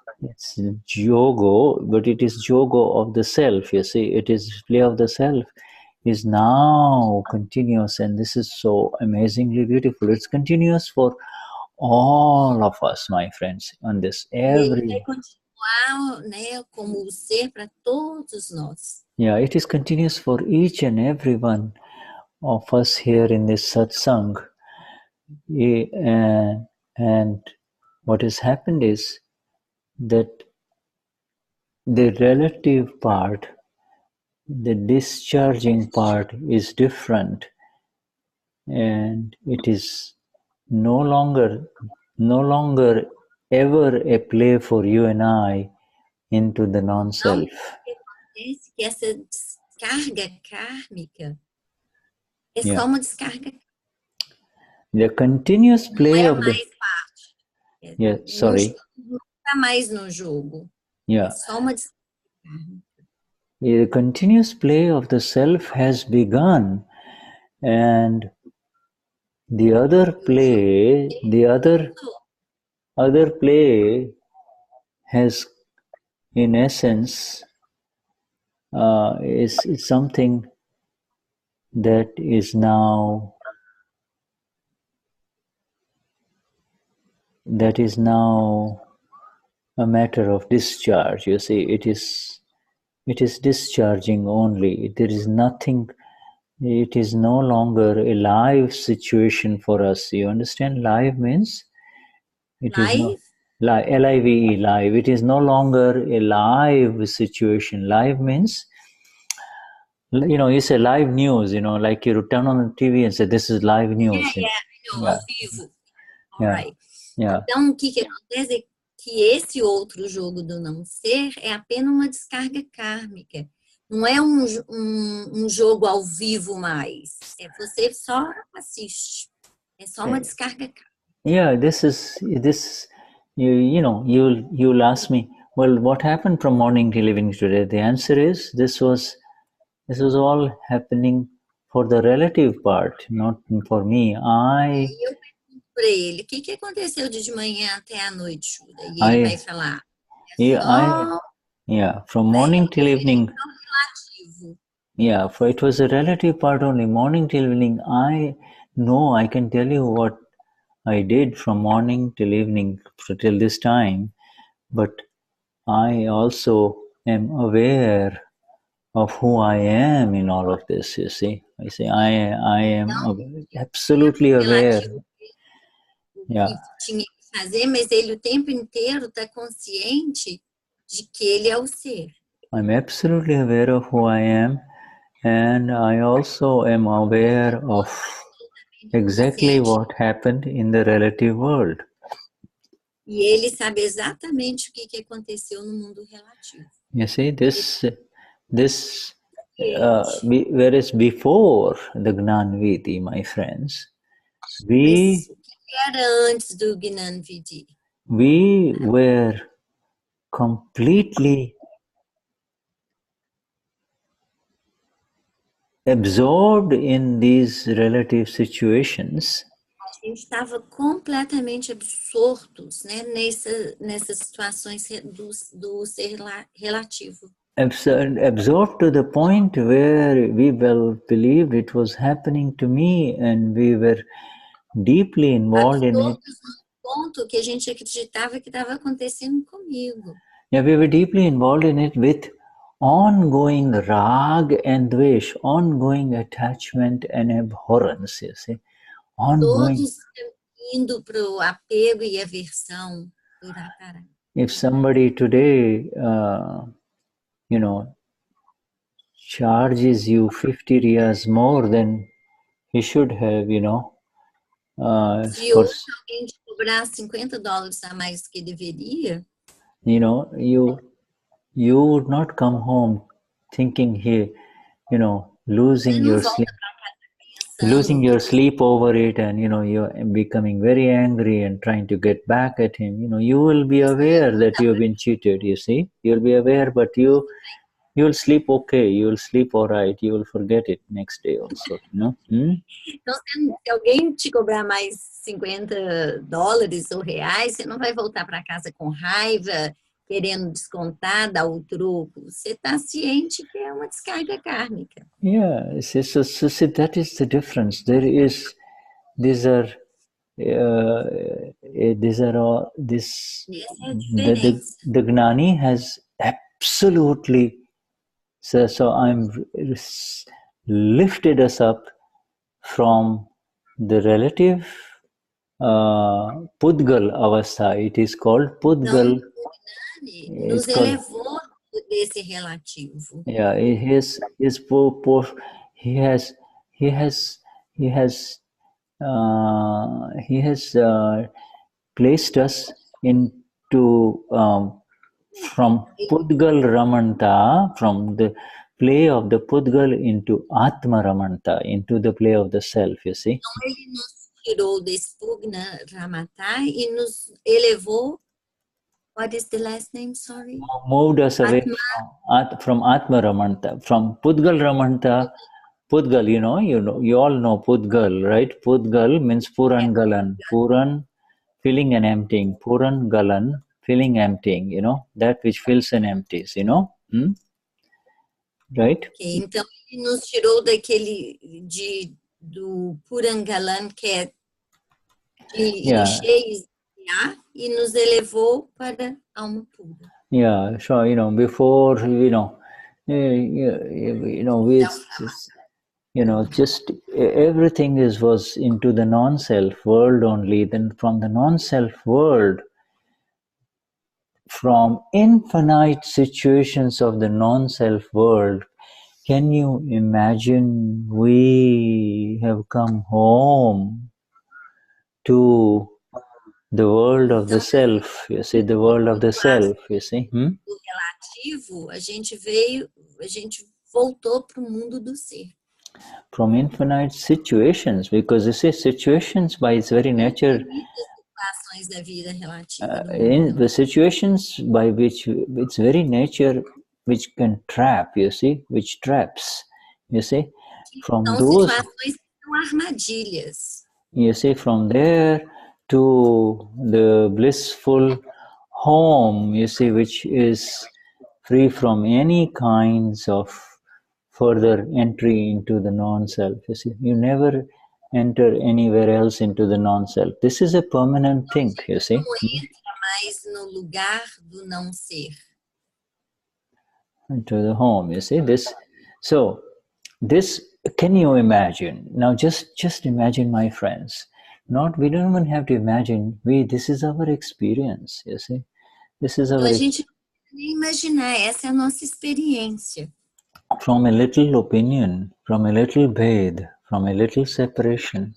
jogo, but it is jogo of the self. You see, it is play of the self is now continuous, and this is so amazingly beautiful. It's continuous for all of us, my friends, on this Ele vai continuar, né, como o ser para todos nós. Yeah, it is continuous for each and every one of us here in this satsang. And what has happened is that the relative part, the discharging part is different, and it is no longer ever a play for you and I into the non-self. Acontece que essa descarga kármica é Yeah. só uma descarga. The continuous play Não é of the... mais parte. Yeah, sorry. Não está mais no jogo. Yeah. É só uma descarga kármica. The continuous play of the self has begun, and the other play, the other play has, in essence, is something that is now a matter of discharge. You see, it is discharging only. There is nothing. It is no longer a live situation for us. You understand? Live means it is no L-I-V-E, live. It is no longer a live situation. Live means, you know, you say live news, you know, like you turn on the TV and say, this is live news. Yeah, Yeah. ao vivo. Yeah. Right. Yeah. Então, o que acontece é que esse outro jogo do não-ser é apenas uma descarga kármica. Não é um jogo ao vivo mais. É você só assiste. É só uma descarga kármica. Yeah, this you know, you'll ask me, well, what happened from morning till evening today? The answer is this was all happening for the relative part, not for me. Eu pergunto para ele, o que aconteceu de manhã até a noite, Shuddha? E ele vai falar, from morning till evening. Relativo. Yeah, for it was a relative part only. Morning till evening, I can tell you what I did from morning till evening till this time, but I also am aware of who I am in all of this, you see. I say I am absolutely aware. Yeah. Tinha que fazer, mas ele o tempo inteiro está consciente de que ele é o ser. I'm absolutely aware of who I am, and I also am aware of exactly what happened in the relative world. E ele sabe exatamente o que aconteceu no mundo relativo. You see, whereas before the Gnani Vidi, my friends, Mas o que era antes do Gnani Vidi? We were completely absorbed in these relative situations. A gente estava completamente absortos, né, nessas situações do ser relativo. Absorbed to the point where we believed it was happening to me, and we were deeply involved in it. Ponto que a gente acreditava que estava acontecendo comigo. Yeah, we were deeply involved in it with ongoing rag and dvesh, ongoing attachment and abhorrence, you see. Ongoing. Todos indo para o apego e aversão. If somebody today, you know, charges you 50 riyas more than he should have, you know. Se hoje alguém te cobrar $50 a mais que deveria, you know, you would not come home thinking he, you know, losing your sleep over it, and you know, you're becoming very angry and trying to get back at him. You know, you will be aware that you've been cheated, you see. You'll be aware, but you'll sleep okay, you'll sleep all right, you will forget it next day also, you know. Então, se alguém te cobrar mais $50 ou reais, você não vai voltar para casa com raiva, querendo descontar, dar o troco. Você está ciente que é uma descarga kármica. Yeah, so that is the difference. These are all this. The Gnani has absolutely. So I'm lifted us up from the relative Pudgal Avastha. It is called Pudgal. Nos elevou desse relativo. Yeah, he has He has placed us into from Pudgal Ramanta, from the play of the Pudgal into Atma Ramanta, into the play of the self, you see. Então ele nos tirou desse Pugna Ramata e nos elevou. What is the last name? Sorry. Moved us away from Atma Ramanta, from Pudgal Ramanta. Pudgal, you all know Pudgal, right? Pudgal means Puran Galan. Puran, filling and emptying. Puran Galan, filling, emptying, that which fills and empties, Right? Okay, então ele nos tirou do Purangalan, que é de encher e esvaziar, e nos elevou para a alma pura. Yeah, so before just everything was into the non-self world only. Then from the non-self world, from infinite situations of the non-self world, can you imagine we have come home to the world of the self, you see, the world of the self, you see. Do relativo, a gente voltou para o mundo do ser. From infinite situations, because you see, situations by its very nature, Situações da vida relativa. in the situations by which its very nature, which can trap, you see, which traps, you see, from those situações que são armadilhas. You see, from there to the blissful home, you see, which is free from any kinds of further entry into the non-self. You see, you never enter anywhere else into the non-self. This is a permanent thing, you see. Não entra mais no lugar do não ser. Into the home, you see this. So, this, can you imagine? Now, just imagine, my friends. We don't even have to imagine. This is our experience, you see. This is our. A gente não precisa nem imaginar. Essa é a nossa experiência. From a little opinion, from a little bhed, from a little separation,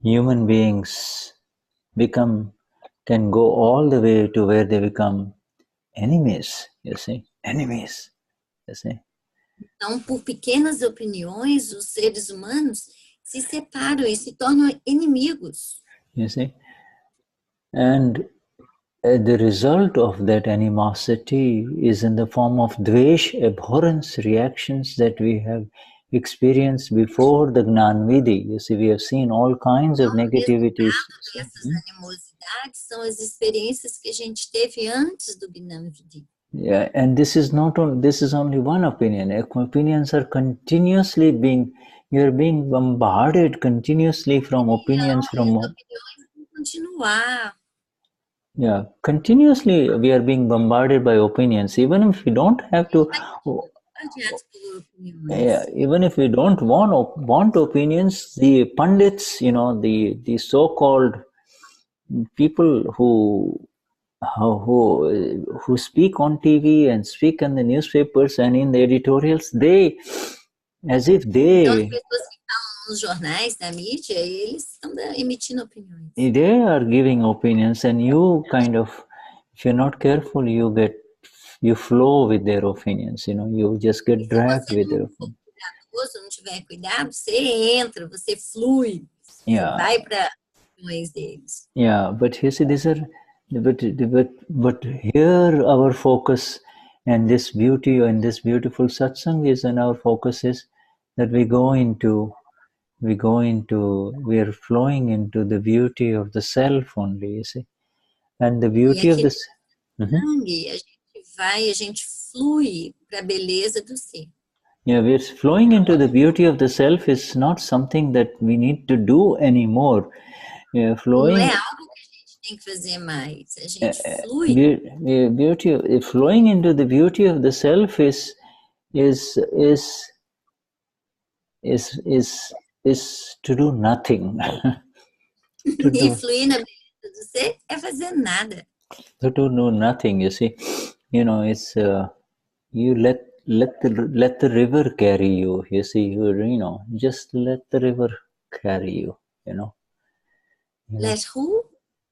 human beings can go all the way to where they become enemies, you see. Enemies, you see. Então, por pequenas opiniões, os seres humanos se separam e se tornam inimigos. You see? And the result of that animosity is in the form of dvesh, abhorrence reactions that we have experienced before the Gnan Vidhi. You see, we have seen all kinds of negativities. Essas animosidades são as experiências que a gente teve antes do Gnan Vidhi. Yeah, and this is only one opinion. Opinions are continuously you're being bombarded continuously from opinions Continuar. Yeah, continuously we are being bombarded by opinions, even if we don't have to. Yeah, even if we don't want opinions, the pundits, the so-called people who speak on TV and speak in the newspapers and in the editorials, as if they. Então, as pessoas que falam nos jornais, na mídia, eles estão emitindo opiniões. They are giving opinions, and you if you're not careful, you flow with their opinions. You just get dragged with their opinions. Se não tiver cuidado, você entra, você flui, você vai para opiniões deles. Yeah, but you see, these are. But here our focus and this beauty and this beautiful satsang is, and our focus is that we are flowing into the beauty of the self only, you see, and the beauty of this. A gente flui para a beleza do ser. Yeah, we're flowing into the beauty of the self is not something that we need to do anymore. Yeah, flowing. Não é algo que a gente tem que fazer mais. A gente flui. Flowing into the beauty of the self is to do nothing. E fluir na beleza do ser é fazer nada. To do nothing, you see. It's you let the river carry you. You see, just let the river carry you. you know. Let who?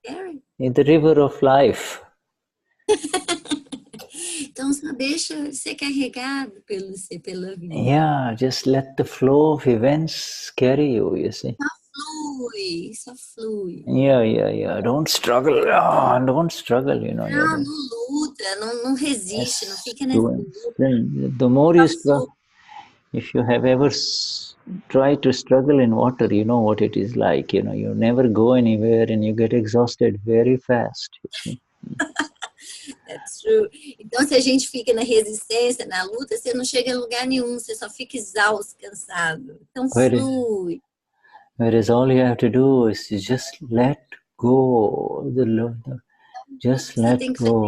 Carry. In the river of life. Então só deixa ser carregado pela vida. Yeah, just let the flow of events carry you, you see. Só flui. Yeah. Don't struggle. Don't struggle, you know. Não luta, não resiste, não fica nessa luta. The more you struggle, if you have ever tried to struggle in water, you know what it is like, you know. You never go anywhere and you get exhausted very fast, you see. That's true. Então, se a gente fica na resistência, na luta, você não chega em lugar nenhum, você só fica exausto, cansado. Então, flui. Whereas all you have to do is just let go. Just let go.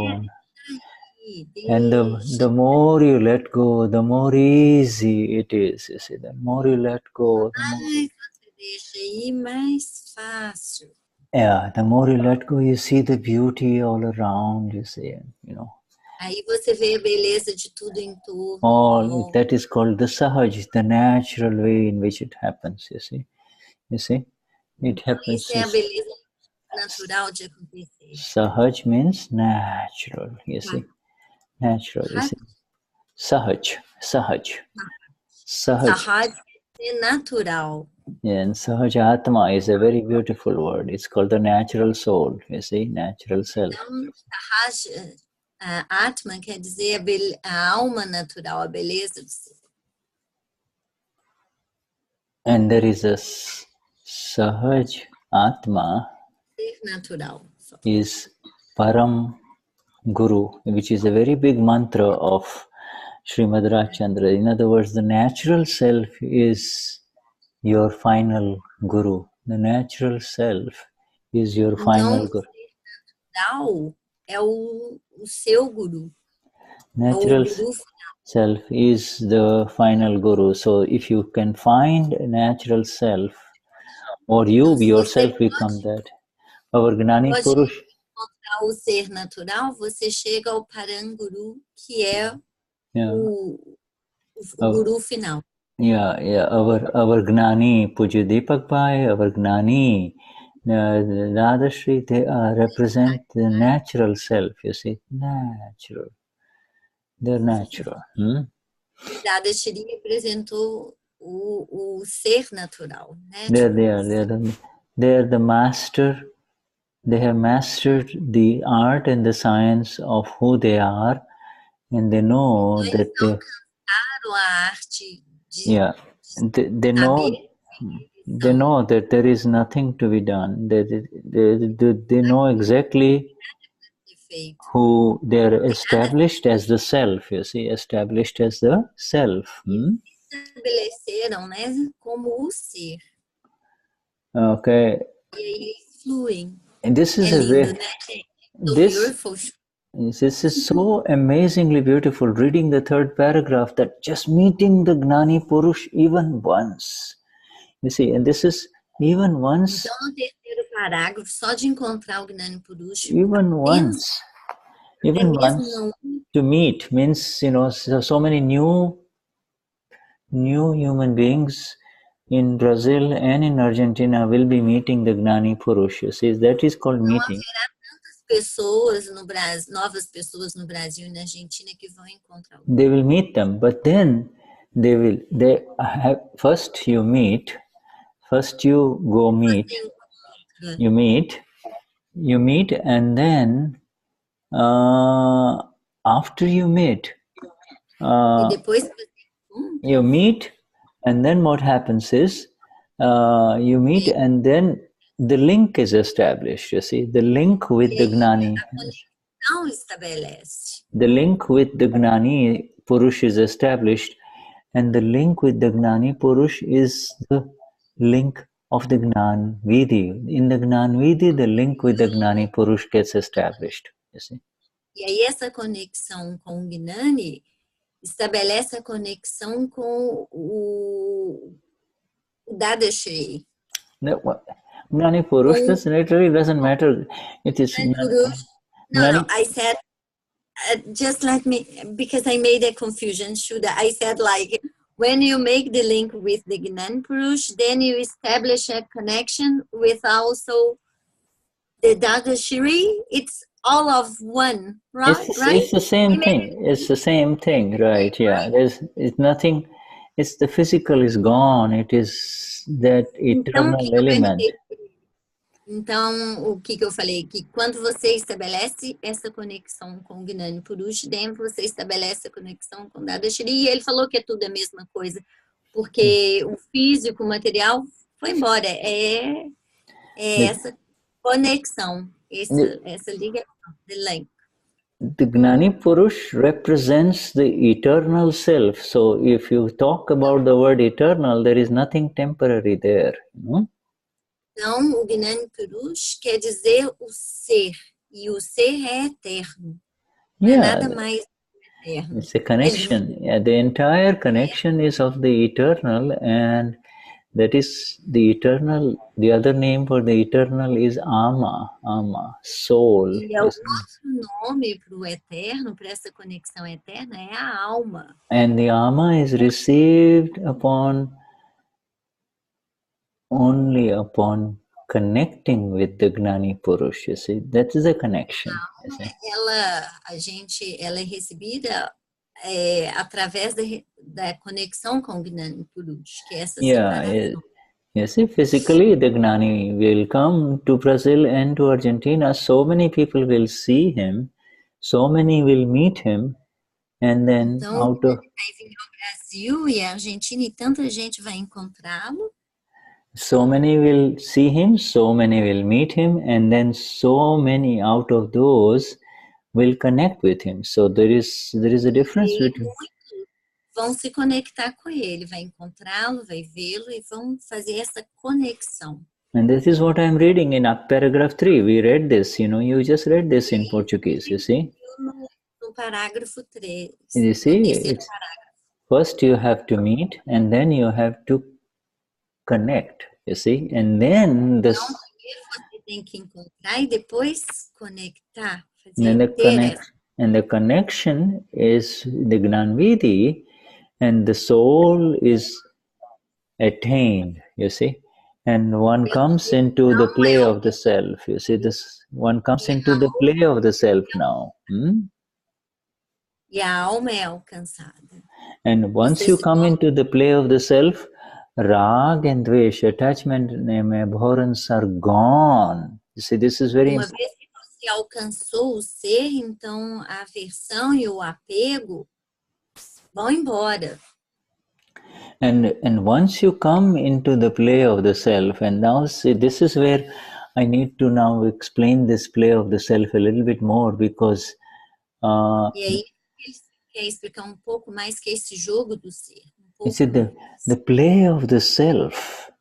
And the more you let go, the more easy it is. You see, the more you let go, the more. Você deixa ir, mais fácil. Yeah, the more you let go, you see the beauty all around, you see, you know. Aí você vê a beleza de tudo em torno. All that is called the sahaj, the natural way in which it happens, you see. You see, it happens. Isso é a beleza natural de acontecer. Sahaj means natural, you see. Natural, you see. Sahaj. Sahaj é natural. Yeah, and Swabhaav is a very beautiful word. It's called the natural soul, you see, natural self. Então, Sahaj, Atma quer dizer a alma natural, a beleza do ser. And there is a Sahaj Atma Natural. is Param Guru, which is a very big mantra of Srimad Rajchandra. In other words, the natural self is your final guru. The natural self is your final guru. Natural é o seu guru. Natural self is the final guru. So if you can find a natural self, or you yourself become that, our Gnani Purush. Encontrar o ser natural, você chega ao Paranguru, que é o guru final. Yeah. Our Gnani Puja Deepak Bhai, our Gnani Dadashri, they represent the natural self, you see, natural. They're natural. Dadashri representou o ser natural. They're the master. They have mastered the art and the science of who they are, and they know that they know that there is nothing to be done. They know exactly who they're established as the self, you see, established as the self. Estabeleceram, né, como o ser. Okay. E aí eles fluem. And this is this is so amazingly beautiful, reading the third paragraph, that just meeting the Gnani Purush even once. You see, and this is even once. Então, no terceiro parágrafo, só de encontrar o Gnani Purush. Even once to meet means, you know, so many new human beings in Brazil and in Argentina will be meeting the Gnani Purush. You see, that is called meeting. Pessoas no Brasil, novas pessoas no Brasil e na Argentina que vão encontrar. They will meet them, but then first you go meet, you meet, and then after you meet, you meet, and then what happens is you meet, and then the link is established, you see, the link with the Gnani. The link with the Gnani Purush is established, and the link with the Gnani Purush is the link of the Gnan Vidhi. In the Gnan Vidhi, the link with the Gnani Purush gets established, you see. E aí essa conexão com o Gnani estabelece a conexão com o Dadashri. Gnani Purush literally doesn't matter. It is No, I said just let me, because I made a confusion, Shuddha. I said like when you make the link with the Gnani Purush, then you establish a connection with also the Dadashri. It's all of one, right? It's the same thing. It's the same thing, right? Yeah. It's nothing. It's the physical is gone. It is that eternal element. Então, o que eu falei? Que quando você estabelece essa conexão com o Gnani Purush, dentro você estabelece a conexão com o Dadashri, e ele falou que é tudo a mesma coisa, porque o físico, o material, foi embora. É essa conexão, essa ligação, the link. The Gnani Purush represents the eternal self. So if you talk about the word eternal, there is nothing temporary there. Então, o Gnani Purush quer dizer o ser, e o ser é eterno. Não é nada mais eterno. It's a connection. Yeah, the entire connection is of the eternal, and that is the eternal. The other name for the eternal is Ama, soul. E o outro nome para o eterno, para essa conexão eterna, é a alma. And the Ama is received only upon connecting with the Gnani Purush. You see, that is a connection. Ela é recebida através da conexão com o Gnani Purush, que é essa separação. You see, physically the Gnani will come to Brazil and to Argentina. So many people will see him, so many will meet him, and then então, out of... Ele vai vir ao Brasil e a Argentina e tanta gente vai encontrá-lo. So many will see him, so many will meet him, and then so many out of those will connect with him. So there is a difference between... Vão se conectar com ele, vai encontrá-lo, vai vê-lo e vão fazer essa conexão. And this is what I'm reading in paragraph 3. We read this, you just read this in Portuguese, you see? No parágrafo 3. You see, first you have to meet and then you have to connect, you see? And then this... Então, primeiro você tem que encontrar e depois conectar. And the connection is the Gnanvidhi, and the soul is attained, you see, and one comes into the play of the self. You see, one comes into the play of the self now. E a alma é alcançada. And once you come into the play of the self, rag and dvesh, attachment and abhorrence are gone. You see, this is very important. Uma vez que você alcançou o ser, então a aversão e o apego vão embora. And once you come into the play of the self, and now see, this is where I need to now explain this play of the self a little bit more, because e aí ele quer explicar pouco mais que esse jogo do ser. You see, the play of the self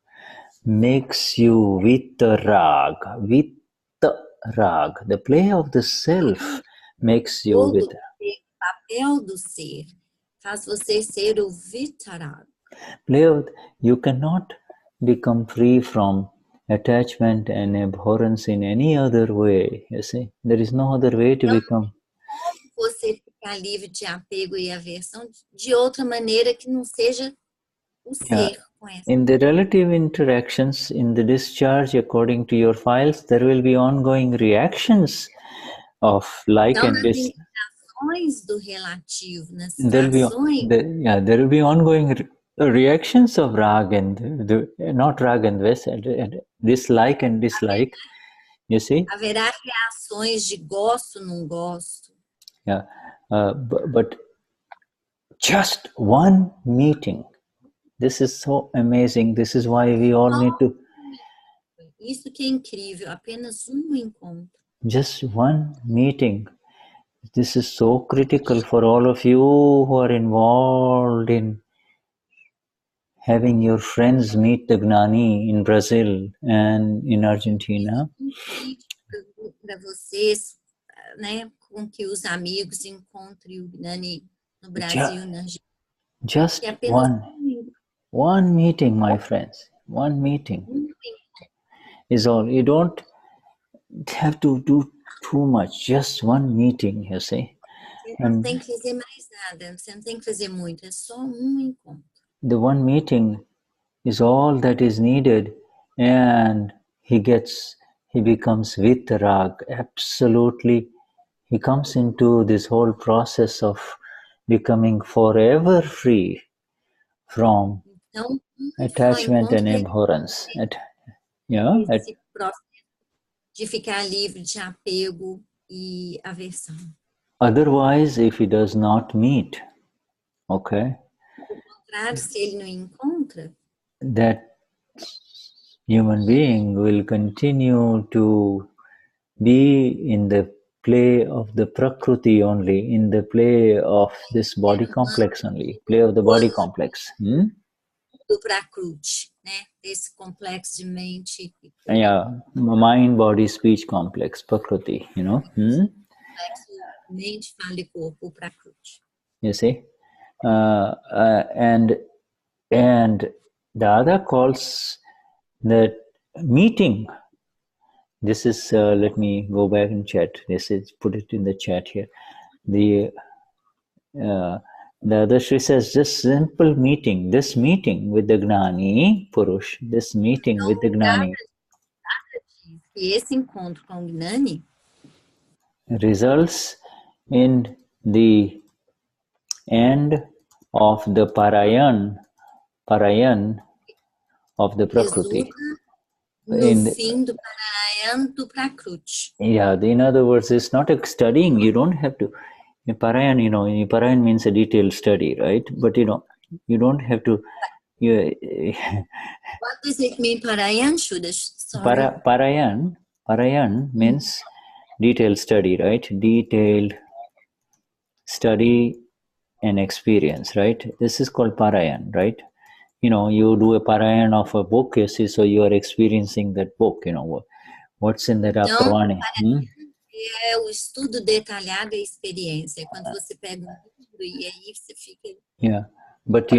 makes you vitarag. The play of the self makes you vitarag. O papel do ser faz você ser o vitarag. You cannot become free from attachment and abhorrence in any other way. You see, there is no other way to become. Você ficar livre de apego e aversão de outra maneira que não seja o ser. In the relative interactions, in the discharge, according to your files, there will be ongoing reactions of like and dislike. Do relativo, nas situações. There will be ongoing reactions of rag and not rag and dislike and dislike. You see? Haverá reações de gosto, não gosto. Yeah, but just one meeting. This is so amazing. This is why we all need to. Isso que é incrível. Apenas encontro. Just one meeting. This is so critical for all of you who are involved in having your friends meet the Gnani in Brazil and in Argentina. Para vocês, né, com que os amigos encontrem o Gnani no Brasil, na Argentina. Just one meeting, my friends. One meeting is all. You don't have to do too much. Just one meeting, you see. Você não tem que fazer mais nada. Você não tem que fazer muito. É só encontro. the one meeting is all that is needed, and he becomes vitarag, absolutely. He comes into this whole process of becoming forever free from Então, attachment and abhorrence. esse processo de ficar livre de apego e aversão. Otherwise, if he does not meet, okay, Ao contrário, se ele não encontra, that human being will continue to be in the play of the prakriti only, in the play of this body complex only, play of the body complex. do Prakriti, né? Desse complexo de mente. Yeah, mind, body, speech complex, prakriti, Complexo mente, fala e corpo, Prakriti. You see? And Dada calls that meeting. This is, let me go back and chat. This is, put it in the chat here. The Dadashri says, this simple meeting, this meeting with the Gnani Purush, this meeting with the Gnani. Esse encontro com o Gnani results in the end of the parayan of the Prakriti. No fim do parayan do Prakriti. Yeah, in other words, it's not a studying. You don't have to. In parayan, parayan means a detailed study, right? But you don't have to. What does it mean, parayan, Shuddha? Sorry. Parayan means detailed study, right? Detailed study and experience, right? This is called parayan, right? You do a parayan of a book, you see, so you are experiencing that book, what's in that Aparvani. É o estudo detalhado e a experiência. É quando você pega livro e aí você fica... Yeah, but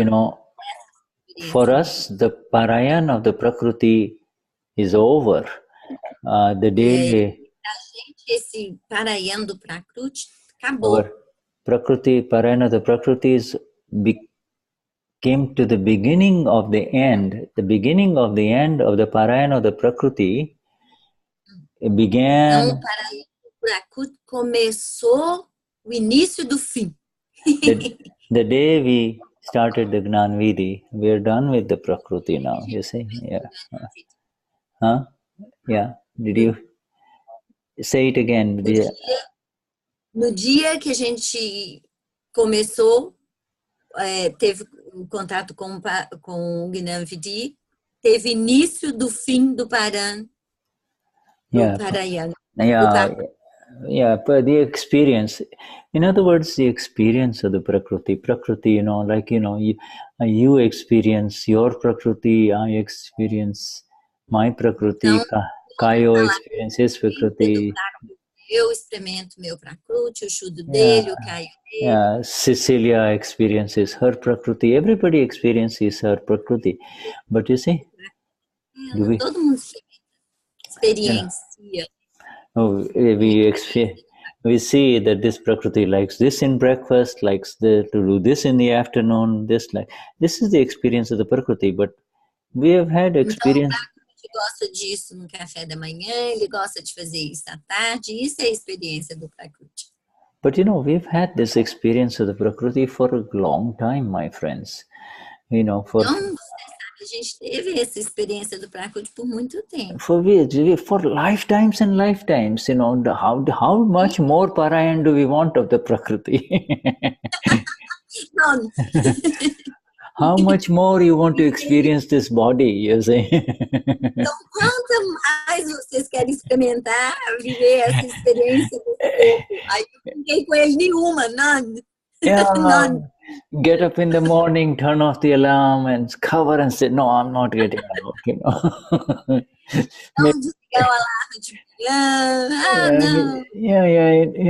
for us, the parayan of the Prakriti is over. The day... A gente, esse parayan do Prakriti acabou. Our Prakriti, parayan of the Prakriti came to the beginning of the end. The beginning of the end of the parayan of the Prakriti began... Então, o parayan do Prakriti começou o início do fim. The day we started the Gnan Vidhi, we are done with the Prakriti now, you see? Yeah. Yeah. Did you say it again? No dia que a gente começou, teve um contato com o Gnan Vidhi, teve início do fim do parayan. Yeah, but the experience, in other words, the experience of the Prakriti, you experience your Prakriti, I experience my Prakriti, Então, Kayo experience his Prakriti. Eu experimento meu Prakriti, o Shuddha dele, o Kayo dele. Yeah, Cecilia experiences her Prakriti, everybody experiences her Prakriti. But you see, todo mundo experiencia. We see that this Prakriti likes this in breakfast, likes to do this in the afternoon, this is the experience of the Prakriti, but we have had experience. Então, o Prakriti gosta disso no café da manhã, ele gosta de fazer isso à tarde, isso é a experiência do Prakriti. But we've had this experience of the Prakriti for a long time, my friends. A gente teve essa experiência do Prakriti por muito tempo. For lifetimes and lifetimes, how much more parayan do we want of the Prakriti? Não. How much more you want to experience this body, you say? Então, quanto mais vocês querem experimentar, viver essa experiência do corpo? Aí eu fiquei com ele, nenhuma, none. Yeah. None. Get up in the morning, turn off the alarm and cover and say, no, I'm not getting up, Não desligar o alarme de manhã.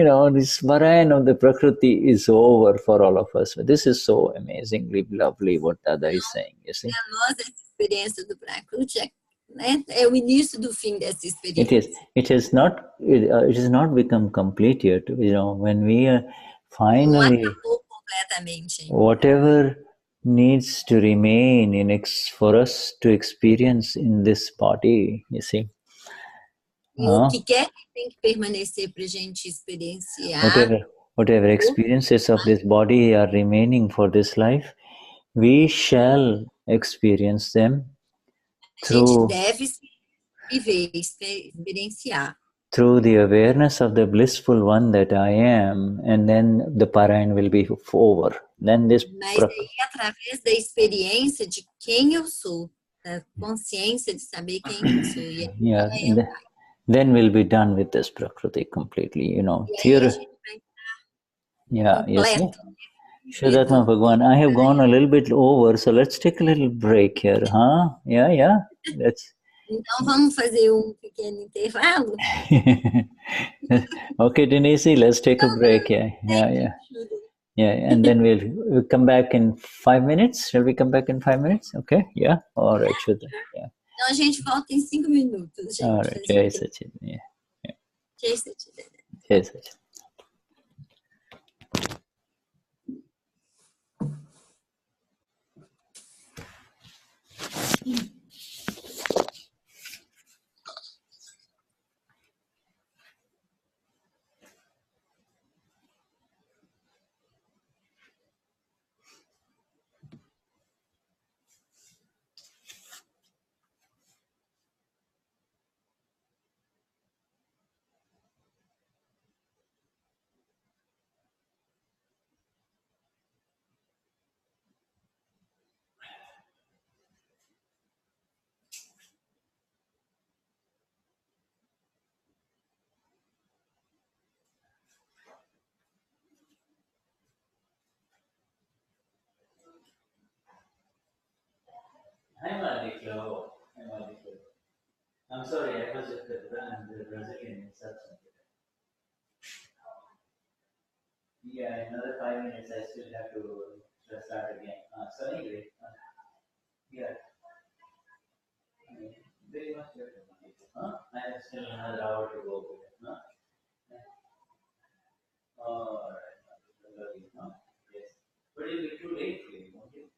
No. This parayan of the Prakriti is over for all of us. This is so amazingly lovely what Dada is saying, you see. Para nós, essa experiência do Prakriti é o início do fim dessa experiência. It has not become complete yet. When we finally, whatever needs to remain for us to experience in this body, you see. E o que quer que tem que permanecer para a gente experienciar. Whatever experiences of this body are remaining for this life, we shall experience them through the awareness of the blissful one that I am, and then the Parayan will be over. Then this. Mas aí, através da experiência de quem eu sou, da consciência de saber quem eu sou. E aí, then we'll be done with this Prakriti completely, you know. Yes. Vishuddhatma Bhagwan, I have gone a little bit over, so let's take a little break here, huh? Yeah. Então vamos fazer pequeno intervalo. Okay, Denise, let's take a break. Yeah, and then we'll come back in 5 minutes. Shall we come back in 5 minutes? Okay, yeah. All right, Shuddha. Yeah. Então a gente volta em 5 minutos, gente. All right, Jai Sachit. Yeah. Jai Sachit. Jai Sachit. I'm sorry, I was just the Brazilian substance. Yeah, another 5 minutes I still have to start again. So anyway, yeah. Very much better. I have still another hour to go with it. All right. Yes. But it'll be too late for you, won't it?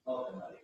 Okay, Malika.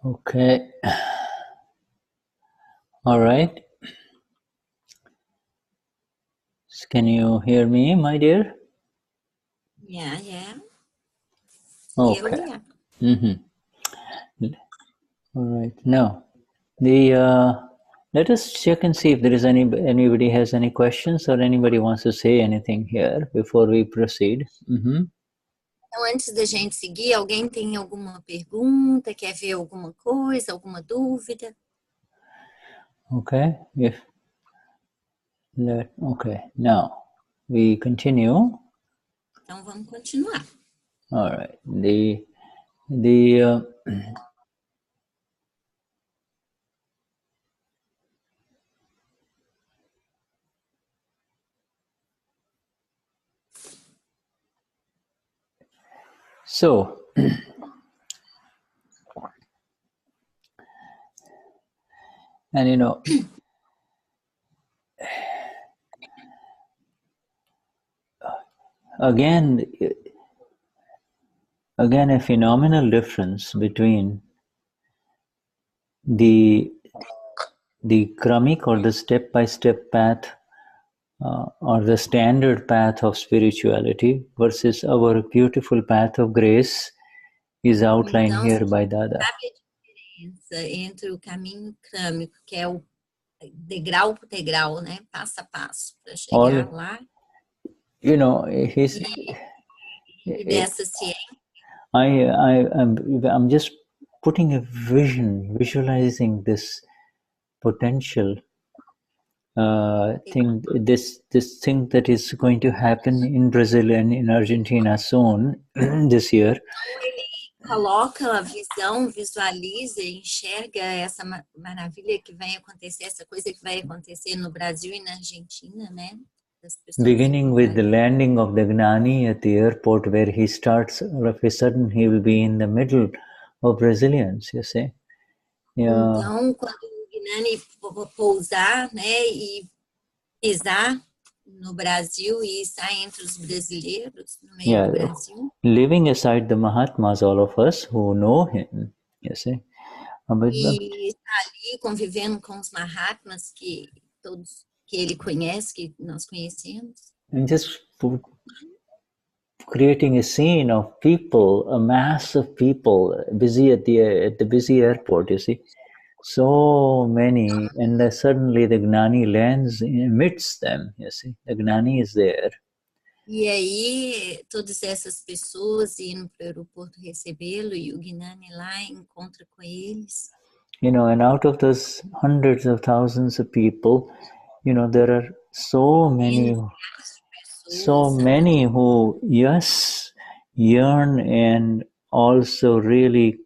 Okay. All right. Can you hear me, my dear? Yeah, yeah. Okay. Yeah. All right. Now, let us check and see if there is anybody has any questions or anybody wants to say anything here before we proceed. Então, antes da gente seguir, alguém tem alguma pergunta, quer ver alguma coisa, alguma dúvida? Okay. Okay. Now we continue. Então, vamos continuar. All right. So, and you know, again a phenomenal difference between the kramic or the step-by-step path or the standard path of spirituality versus our beautiful path of grace is outlined Então, here by Dada. sabe a diferença entre o caminho crâmico, que é o degrau por degrau, né? Passo a passo, para chegar lá. You know, E dessa ciência. I'm just putting a visualizing this potential thing, this thing that is going to happen in Brazil and in Argentina soon this year. Ele coloca a visão, visualiza, enxerga essa maravilha que vai acontecer, essa coisa que vai acontecer no Brasil e na Argentina, né? Beginning with the landing of the Gnani at the airport, where he starts, all of a sudden he will be in the middle of Brazilians, you see. Yeah. Então, quando o Gnani pousar, né, e pisar no Brasil e estar entre os brasileiros, no meio do Brasil. Living aside the Mahatmas, all of us who know him, you see. E está ali convivendo com os Mahatmas que todos que ele conhece, que nós conhecemos. And just creating a scene of people, a mass of people busy at the busy airport, you see. So many, and then suddenly the Gnani lands amidst them, you see. The Gnani is there. E aí, todas essas pessoas indo para o aeroporto recebê-lo e o Gnani lá encontra com eles. You know, and out of those hundreds of thousands of people, you know, there are so many who, yes, yearn and also really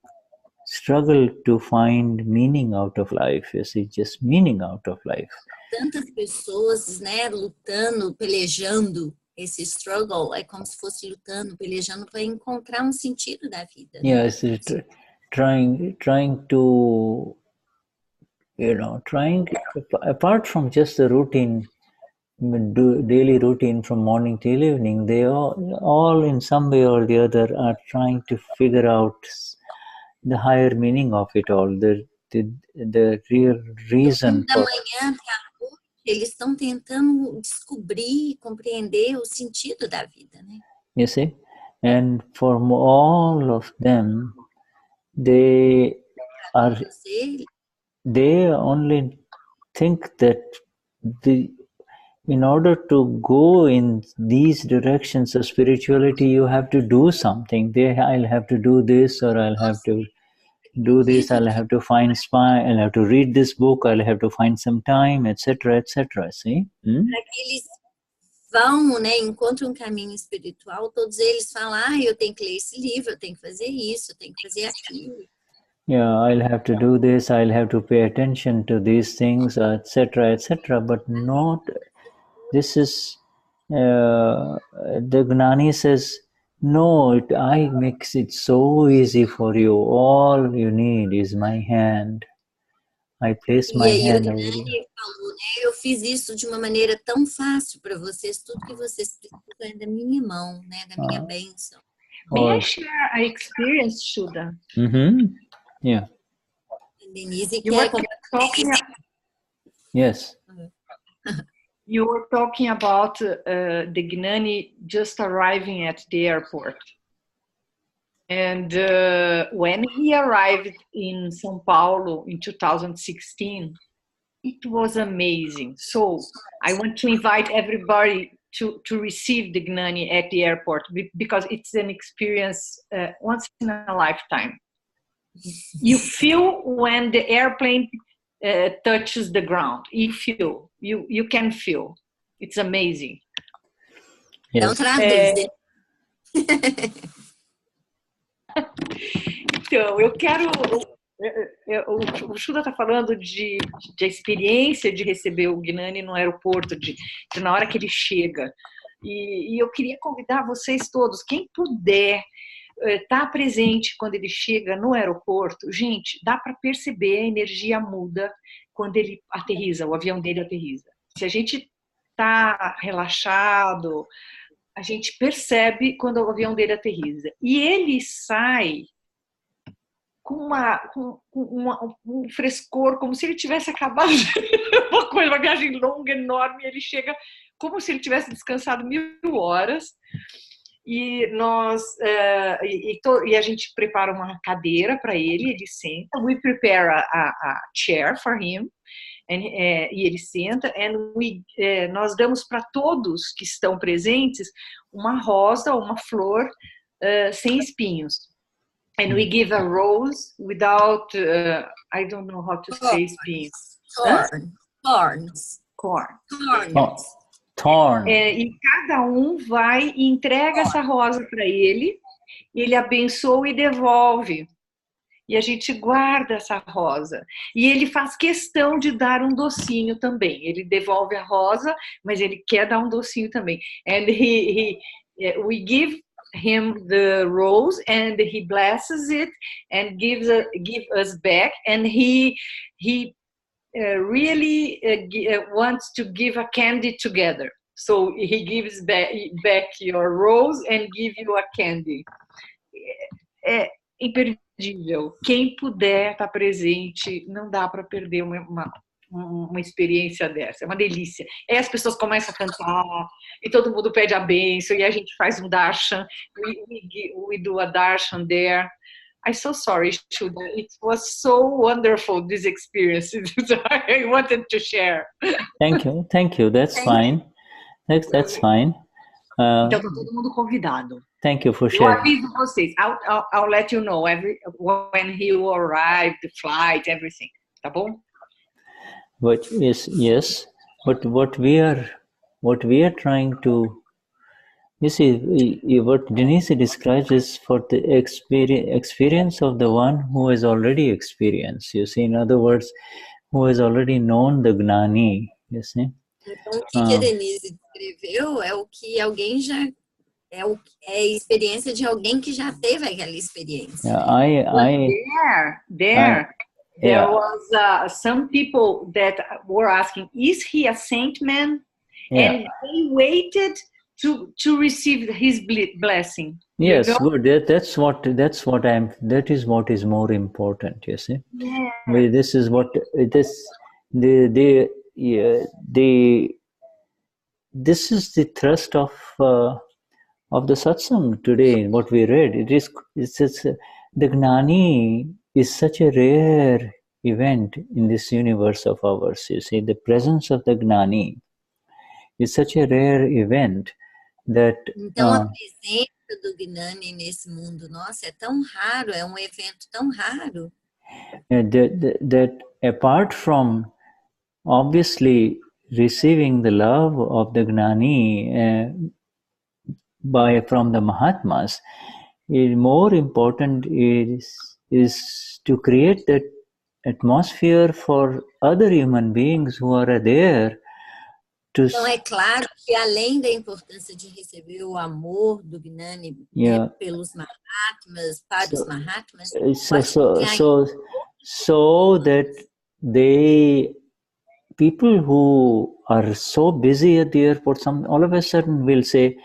struggle to find meaning out of life, you see, just meaning out of life. Tantas pessoas, né, lutando, pelejando. Esse struggle é como se fosse lutando, pelejando para encontrar sentido da vida. Yes, né? Trying to, you know, apart from just the routine, daily routine from morning till evening, they all in some way or the other are trying to figure out the higher meaning of it all, the real reason for. Eles estão tentando descobrir, compreender o sentido da vida, né? You see, and for all of them, they only think that in order to go in these directions of spirituality, you have to do something. I'll have to do this, or I'll have to do this, I'll have to find I'll have to read this book, I'll have to find some time, etc., etc. See? Para que eles vão, né, encontram caminho espiritual, todos eles falam, eu tenho que ler esse livro, eu tenho que fazer isso, eu tenho que fazer aquilo. Yeah, I'll have to do this, I'll have to pay attention to these things, etc., etc. But not, this is, the Gnani says, no, I makes it so easy for you. All you need is my hand. I place my hand over you. Ele falou, né, eu fiz isso de uma maneira tão fácil para vocês, tudo que vocês precisam é da minha mão, né, da minha bênção. May I share an experience, Shuddha? Yeah. Denise You were quer talking, Yes. you were talking about the Gnani just arriving at the airport. And when he arrived in São Paulo in 2016, it was amazing. So I want to invite everybody to receive the Gnani at the airport, because it's an experience once in a lifetime. You feel when the airplane touches the ground. You can feel. It's amazing. Então Yes. traduz. Então, eu quero... O Shuddha está falando de experiência de receber o Gnani no aeroporto, de na hora que ele chega. E eu queria convidar vocês todos, quem puder estar presente quando ele chega no aeroporto. Gente, dá para perceber, a energia muda quando ele aterriza, o avião dele aterriza. Se a gente está relaxado, a gente percebe quando o avião dele aterriza. E ele sai com um frescor, como se ele tivesse acabado uma viagem longa, enorme. Ele chega como se ele tivesse descansado 1000 horas. E a gente prepara uma cadeira para ele, ele senta. We prepare a chair for him. E ele senta. Nós damos para todos que estão presentes uma rosa, uma flor sem espinhos. And we give a rose without, I don't know how to say espinhos. Thorns. Thorn. E cada um vai e entrega essa rosa para ele, ele abençoa e devolve. E a gente guarda essa rosa. E ele faz questão de dar um docinho também. Ele devolve a rosa, mas ele quer dar um docinho também. And we give him the rose and he blesses it and give us back, and he really wants to give a candy together, so he gives back your rose and give you a candy. É imperdível. Quem puder estar presente, não dá para perder uma experiência dessa. É uma delícia. Aí as pessoas começam a cantar e todo mundo pede a bênção e a gente faz um darshan. We do a darshan there. I'm so sorry, Shuddha. It was so wonderful, this experience. I wanted to share. Thank you. That's fine. That's fine. Então tá todo mundo convidado. Thank you for Eu sharing. aviso vocês. I'll let you know when he will arrive, the flight, everything. Tá bom? But yes. But what we are trying to, you see, what Denise describes is for the experience of the one who has already experienced. You see, in other words, who has already known the Gnani. You see. Então, o que a Denise descreveu é o que alguém já é a experiência de alguém que já teve aquela experiência. There was some people that were asking, is he a saint man? Yeah. And they waited to receive his blessing. Yes, good. That is what is more important. You see, this is what this is the thrust of the satsang today. What we read, the Gnani is such a rare event in this universe of ours. You see, the presence of the Gnani is such a rare event that. Então a presença do Gnani nesse mundo nosso é tão raro, é um evento tão raro. That apart from obviously receiving the love of the Gnani from the Mahatmas, more important is to create that atmosphere for other human beings who are there. Então é claro que além da importância de receber o amor do Gnani pelos Mahatmas, para os Mahatmas, so that people who are so busy at the airport, all of a sudden will say,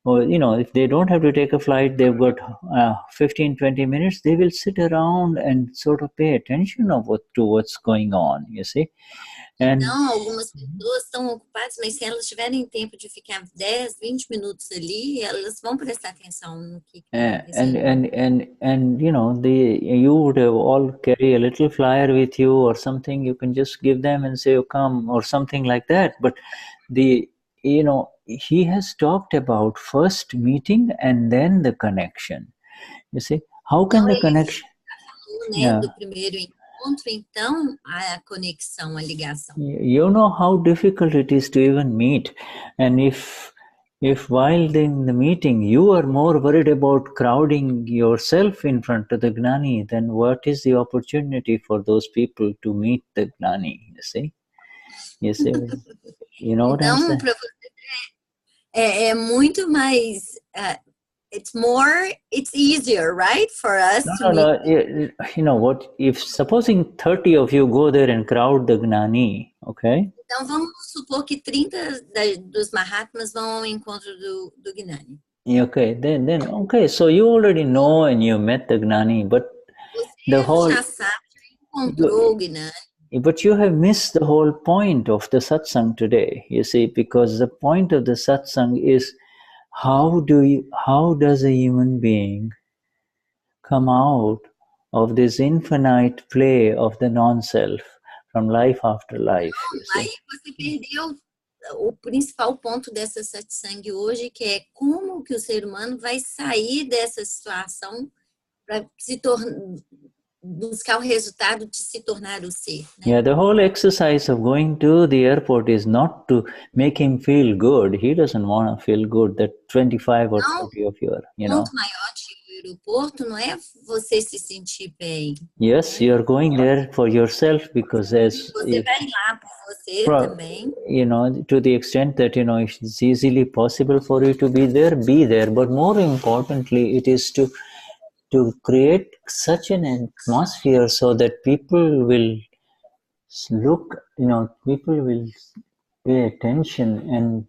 or if they don't have to take a flight, they've got 15-20 minutes, they will sit around and sort of pay attention to what's going on, you see. And Então, algumas pessoas estão ocupadas, mas se elas tiverem tempo de ficar 10, 20 minutos ali, elas vão prestar atenção no que está acontecendo. And you would have all carry a little flyer with you or something. You can just give them and say, oh, come, or something like that. But he has talked about first meeting and then the connection. You see, how can the connection? Né, do primeiro encontro, então a conexão, a ligação. You know how difficult it is to even meet, and if while in the meeting you are more worried about crowding yourself in front of the Gnani, then what is the opportunity for those people to meet the Gnani? You see, you know what I'm saying? Então, para você é muito mais. It's easier, right, for us to meet. You know what? If supposing 30 of you go there and crowd the Gnani, okay? Então vamos supor que 30 dos Mahatmas vão ao encontro do Gnani. Okay, then okay. So you already know and you met the Gnani, but Você já sabe, já encontrou o Gnani. But you have missed the whole point of the satsang today. You see, because the point of the satsang is how does a human being come out of this infinite play of the non-self from life after life? Aí você perdeu o principal ponto dessa satsang hoje, que é como que o ser humano vai sair dessa situação para se buscar o resultado de se tornar o ser. Né? Yeah, the whole exercise of going to the airport is not to make him feel good. He doesn't want to feel good. That 25 or 30 of you, O ponto maior de ir ao aeroporto não é você se sentir bem. Yes, you are going there for yourself because você vai lá por você também. To the extent that it's easily possible for you to be there. But more importantly, it is to create such an atmosphere so that people will people will pay attention and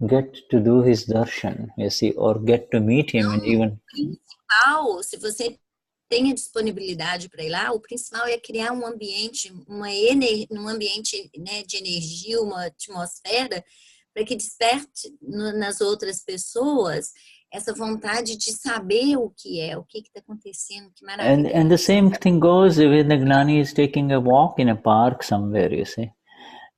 get to do his darshan, you see, or get to meet him. And even principal, se você tem a disponibilidade para ir lá, o principal é criar um ambiente, um ambiente, né, de energia, uma atmosfera, para que desperte nas outras pessoas essa vontade de saber o que está acontecendo, que maravilha. And the same thing goes when the Gnani is taking a walk in a park somewhere, you see.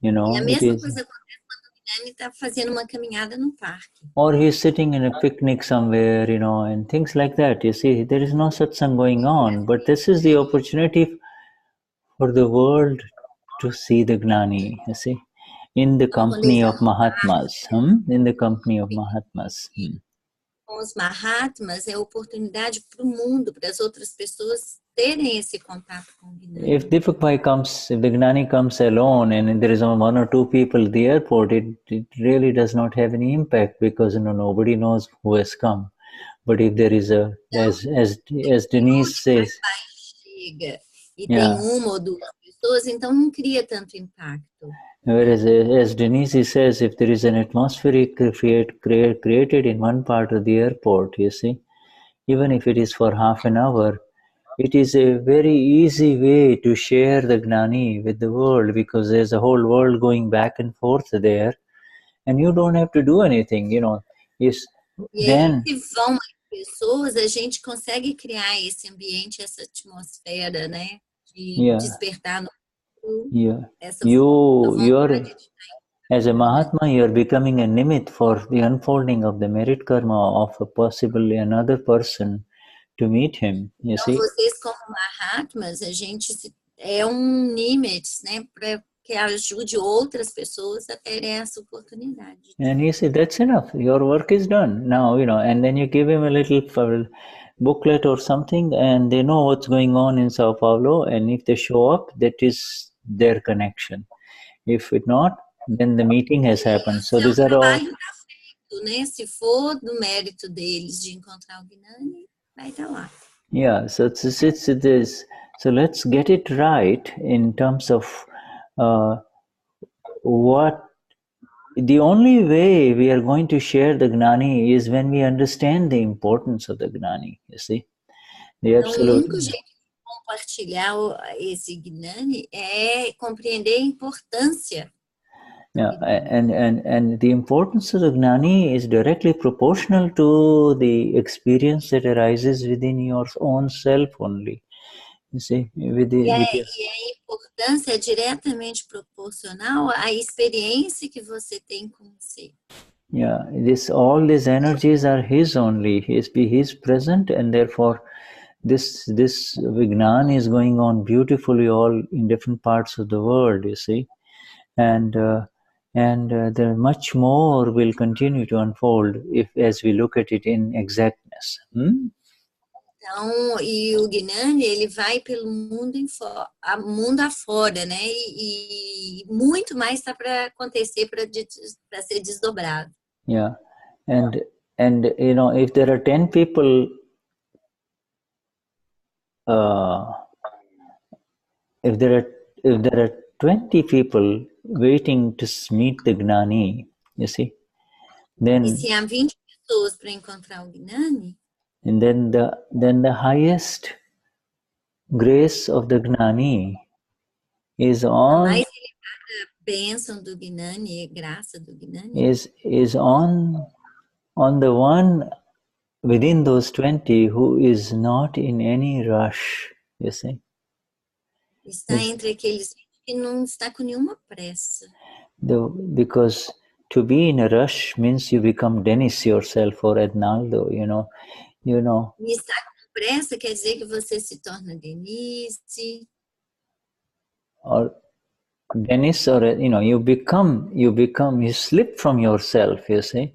E a mesma coisa acontece quando o Gnani está fazendo uma caminhada no parque. Or he's sitting in a picnic somewhere, and things like that. You see, there is no satsang going on, but this is the opportunity for the world to see the Gnani, you see, in the company of Mahatmas. In the company of Mahatmas. Com os Mahatmas é a oportunidade para o mundo, para as outras pessoas terem esse contato com o Gnani. If the Gnani comes alone and there is only 1 or 2 people at the airport, it really does not have any impact because nobody knows who has come. But if there is as Denise says, chega e tem uma ou duas pessoas, então não cria tanto impacto. Whereas, as Denise says, if there is an atmosphere created in one part of the airport, you see, even if it is for half an hour, it is a very easy way to share the Gnani with the world because there's a whole world going back and forth there, and you don't have to do anything, Then, se vão mais pessoas, a gente consegue criar esse ambiente, essa atmosfera, né, de despertar no you're as a Mahatma, you're becoming a nimit for the unfolding of the merit karma of possibly another person to meet him. You see? Vocês como Mahatmas, a gente é nimit, né, para que ajude outras pessoas a terem essa oportunidade. And you see, that's enough. Your work is done now, and then you give him a little booklet or something, and they know what's going on in Sao Paulo, and if they show up, that is their connection. If it not, then the meeting has happened. So these are all. Né? Se for do mérito deles de encontrar o Gnani, vai estar lá. Yeah, so it's this. So let's get it right in terms of what the only way we are going to share the Gnani is when we understand the importance of the Gnani, you see. The Então, o absolute. único jeito de compartilhar esse Gnani é compreender a importância. Yeah, and the importance of the Gnani is directly proportional to the experience that arises within your own self only. You see, E a importância é diretamente proporcional à experiência que você tem com o ser. Yeah, all these energies are his only. He's present, and therefore this Vignan is going on beautifully all in different parts of the world, you see. And there much more will continue to unfold as we look at it in exactness. Então, e o Gnani, ele vai pelo mundo afora, né? E muito mais está para acontecer, para ser desdobrado. Yeah, and you know, if there are 10 people, if there are 20 people waiting to meet the Gnani, you see, then. E se há 20 pessoas para encontrar o Gnani, and then the highest grace of the Gnani is on. A mais elevada bênção do Gnani, graça do Gnani, is on the one within those 20 who is not in any rush, you see. Está entre aqueles que não está com nenhuma pressa. Because to be in a rush means you become Dennis yourself or Ednaldo, you know. E estar com pressa quer dizer que você se torna Denise. Or Dennis, or you slip from yourself, you see.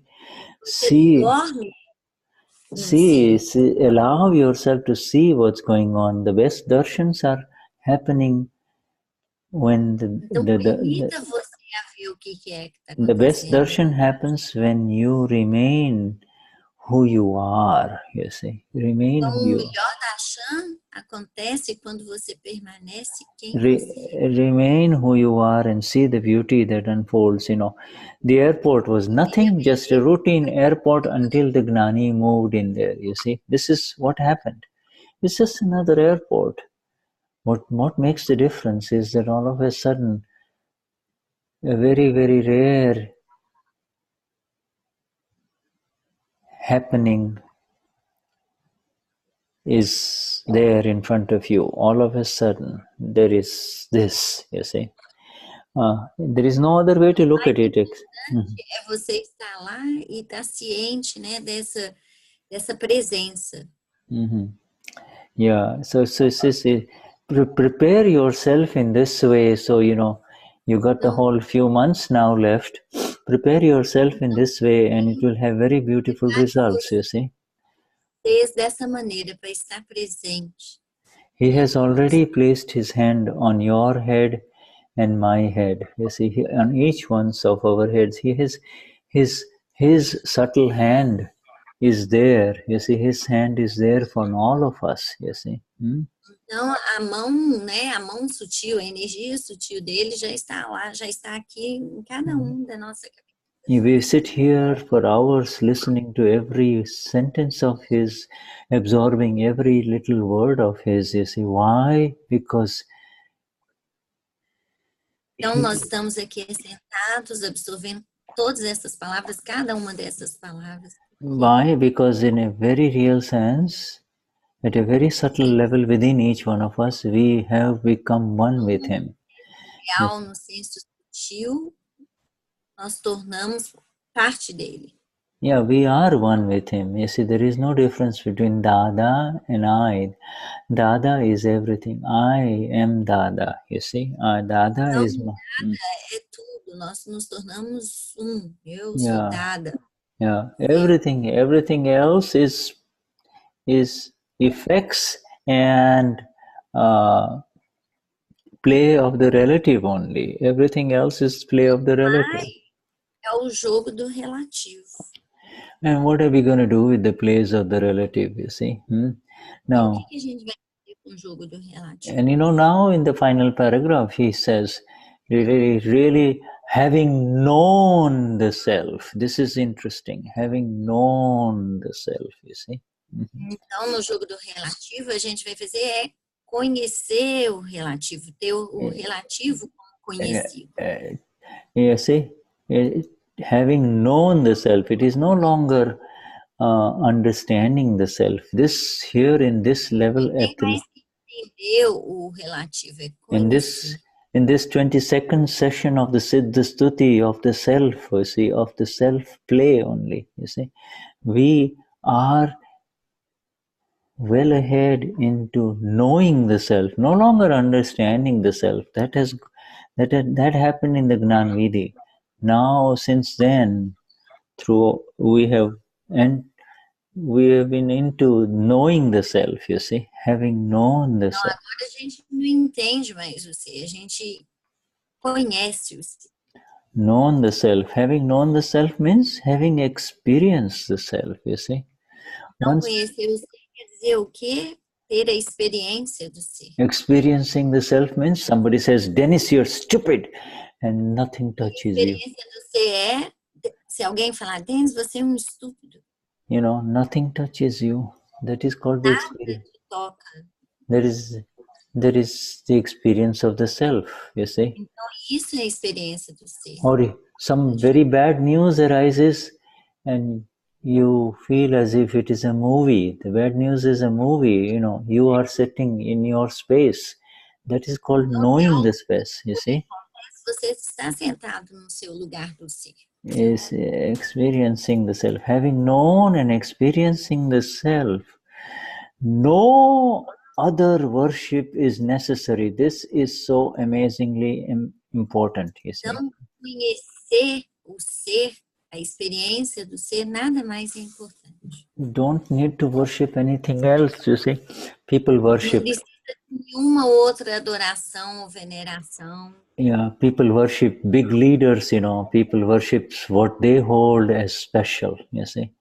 See, allow yourself to see what's going on. The best darshans are happening when the best darshan happens when you remain who you are, you see. Remain então, who you o melhor darshan acontece quando você permanece quem você é. Remain who you are and see the beauty that unfolds, you know. The airport was nothing, just a routine airport until the Gnani moved in there, you see. This is what happened. It's just another airport. What makes the difference is that all of a sudden, a very, very rare happening is there in front of you. All of a sudden, there is this, you see. There is no other way to look at it. É você estar lá e estar ciente, né, dessa presença. Yeah, so prepare yourself in this way. So, you know, you got the whole few months now left. Prepare yourself in this way and it will have very beautiful results, you see. Dessa maneira, para estar presente. He has already placed his hand on your head and my head. You see, on each one of our heads, he has his subtle hand is there. You see, his hand is there for all of us. You see. Então, a mão, né, a mão sutil, a energia sutil dele já está lá, já está aqui em cada da nossa cabeça. We sit here for hours listening to every sentence of his, absorbing every little word of his. You see, why? Because então, nós estamos aqui sentados, absorvendo todas essas palavras, cada uma dessas palavras. Why? Because in a very real sense, at a very subtle level within each one of us, we have become one with him. Real, no senso sutil, nós tornamos parte dele. Yeah, we are one with him. You see, there is no difference between Dada and I. Dada is everything. I am Dada. You see, Dada então, is. Dada é tudo. Nós nos tornamos Eu sou Dada. Yeah, everything else is effects and play of the relative only. Everything else is play of the relative. É o jogo do relativo. And what are we going to do with the plays of the relative, you see? Now, o que a gente vai fazer com o jogo do relativo? And you know, now in the final paragraph, he says, really having known the self. This is interesting. Having known the self, you see. Então, no jogo do relativo, a gente vai fazer conhecer o relativo, ter o relativo conhecido. You see, having known the self, it is no longer understanding the self. This here in this level, Entender o relativo, in this 22nd session of the Siddha Stuti of the self, you see, of the self play only, you see, we are well ahead into knowing the self, no longer understanding the self. That happened in the Gnan Vidhi. Now, since then, we have been into knowing the self, you see, having known the self. Agora a gente não entende mais o ser, a gente conhece o ser. Known the self. Having known the self means having experienced the self, you see. Não conhecer o ser quer dizer o quê? Ter a experiência do ser. Experiencing the self means somebody says, Dennis, you're stupid, and nothing touches you. A experiência do ser se alguém falar, Dennis, você é estúpido. You know, nothing touches you. That is called the experience. That is the experience of the self, you see. Então, isso é a experiência do ser. Or some very bad news arises and you feel as if it is a movie. The bad news is a movie, you know. You are sitting in your space. That is called knowing the space, you see. Você está sentado no seu lugar do ser. Is experiencing the self. Having known and experiencing the self, no other worship is necessary. This is so amazingly important, you see. Então, conhecer o ser, a experiência do ser, nada mais é importante. You don't need to worship anything else, you see. People worship. Não precisa de nenhuma outra adoração ou veneração. Yeah, people worship big leaders, you know. People worship what they hold as special, you see.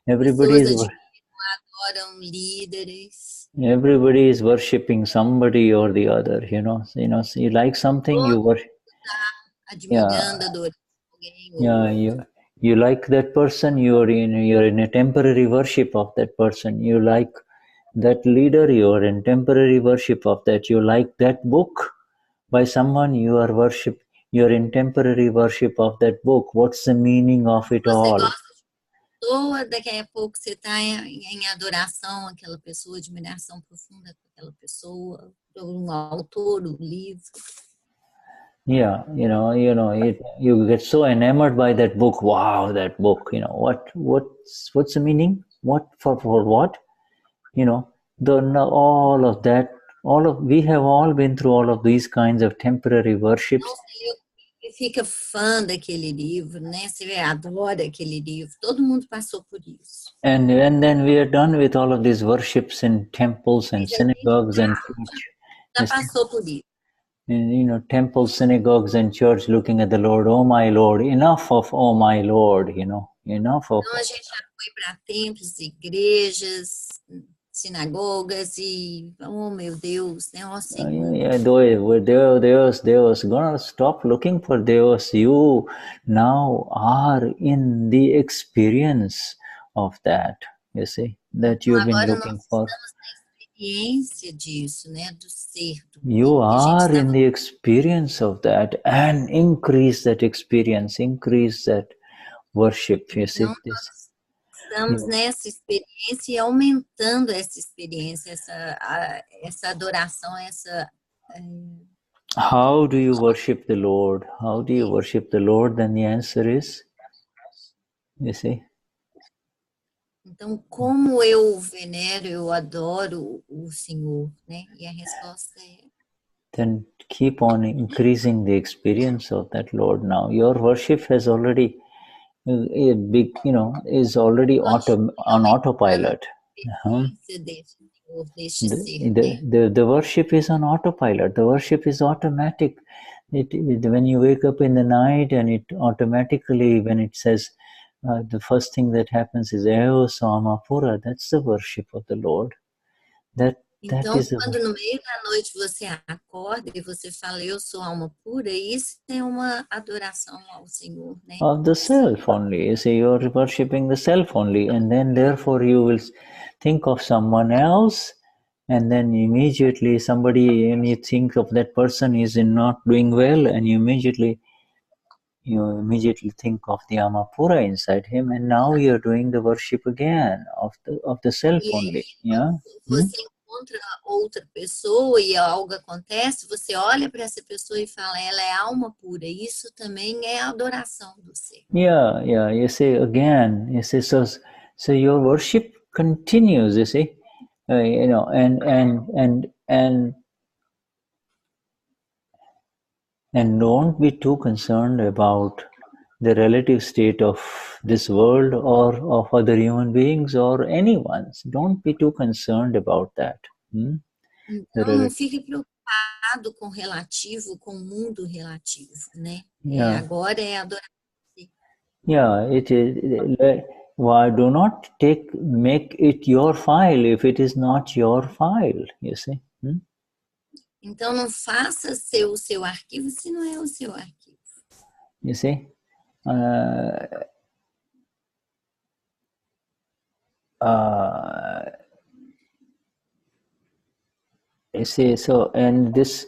Everybody adoram líderes. Everybody is worshipping somebody or the other, you know. So you like something, you worship. You like that person, you're in a temporary worship of that person. You like that leader, you're in temporary worship of that. You like that book by someone, you're in temporary worship of that book. What's the meaning of it all? Daqui a pouco você está em adoração àquela pessoa, admiração profunda por aquela pessoa, por um autor, um livro. Yeah, you get so enamored by that book. Wow, that book. You know what's the meaning? What for what? You know, all of that. We have all been through all of these kinds of temporary worships. Você fica fã daquele livro, né? Você adora aquele livro. Todo mundo passou por isso. And then we are done with all of these worships in temples and synagogues and church. Já passou por isso. And, temples, synagogues, and church, looking at the Lord. Oh my Lord, enough of oh my Lord. Enough of. Então a gente já foi para templos, igrejas, sinagogas e oh meu Deus, né? Oh Senhor. Deus, gonna stop looking for Deus. You now are in the experience of that. You see that you've been looking for. Experiência disso, né? Do ser. You are in the experience of that, and increase that experience, increase that worship. You see this. Estamos nessa experiência e aumentando essa experiência, essa adoração, How do you worship the Lord? How do you worship the Lord? Then the answer is, you see. Então, como eu venero, eu adoro o Senhor, né? E a resposta é... Then keep on increasing the experience of that Lord now. Your worship has already is already on autopilot. The worship is on autopilot. The worship is automatic. When you wake up in the night, and it automatically, when it says, the first thing that happens is Eo Samapura. That's the worship of the Lord. That Então, quando no meio da noite você acorda e você fala, eu sou alma pura, isso é uma adoração ao Senhor, né? Of the self only. You see, you are worshipping the self only, and then therefore you will think of someone else, and then immediately somebody, and you think of that person is not doing well, and you immediately think of the Amapura inside him, and now you're doing the worship again of the self only. Yeah. Você encontra outra pessoa e algo acontece, você olha para essa pessoa e fala, ela é alma pura. Isso também é adoração do ser. Yeah. You see again. You see, so your worship continues. You see, and don't be too concerned about the relative state of this world or of other human beings or anyone's. Don't be too concerned about that. Então, não fique preocupado com o relativo, com o mundo relativo, né? Yeah. Agora é adoração. Yeah, it is. Why do not make it your file if it is not your file? You see. Então, não faça ser o seu arquivo se não é o seu arquivo. You see. You see, so, and this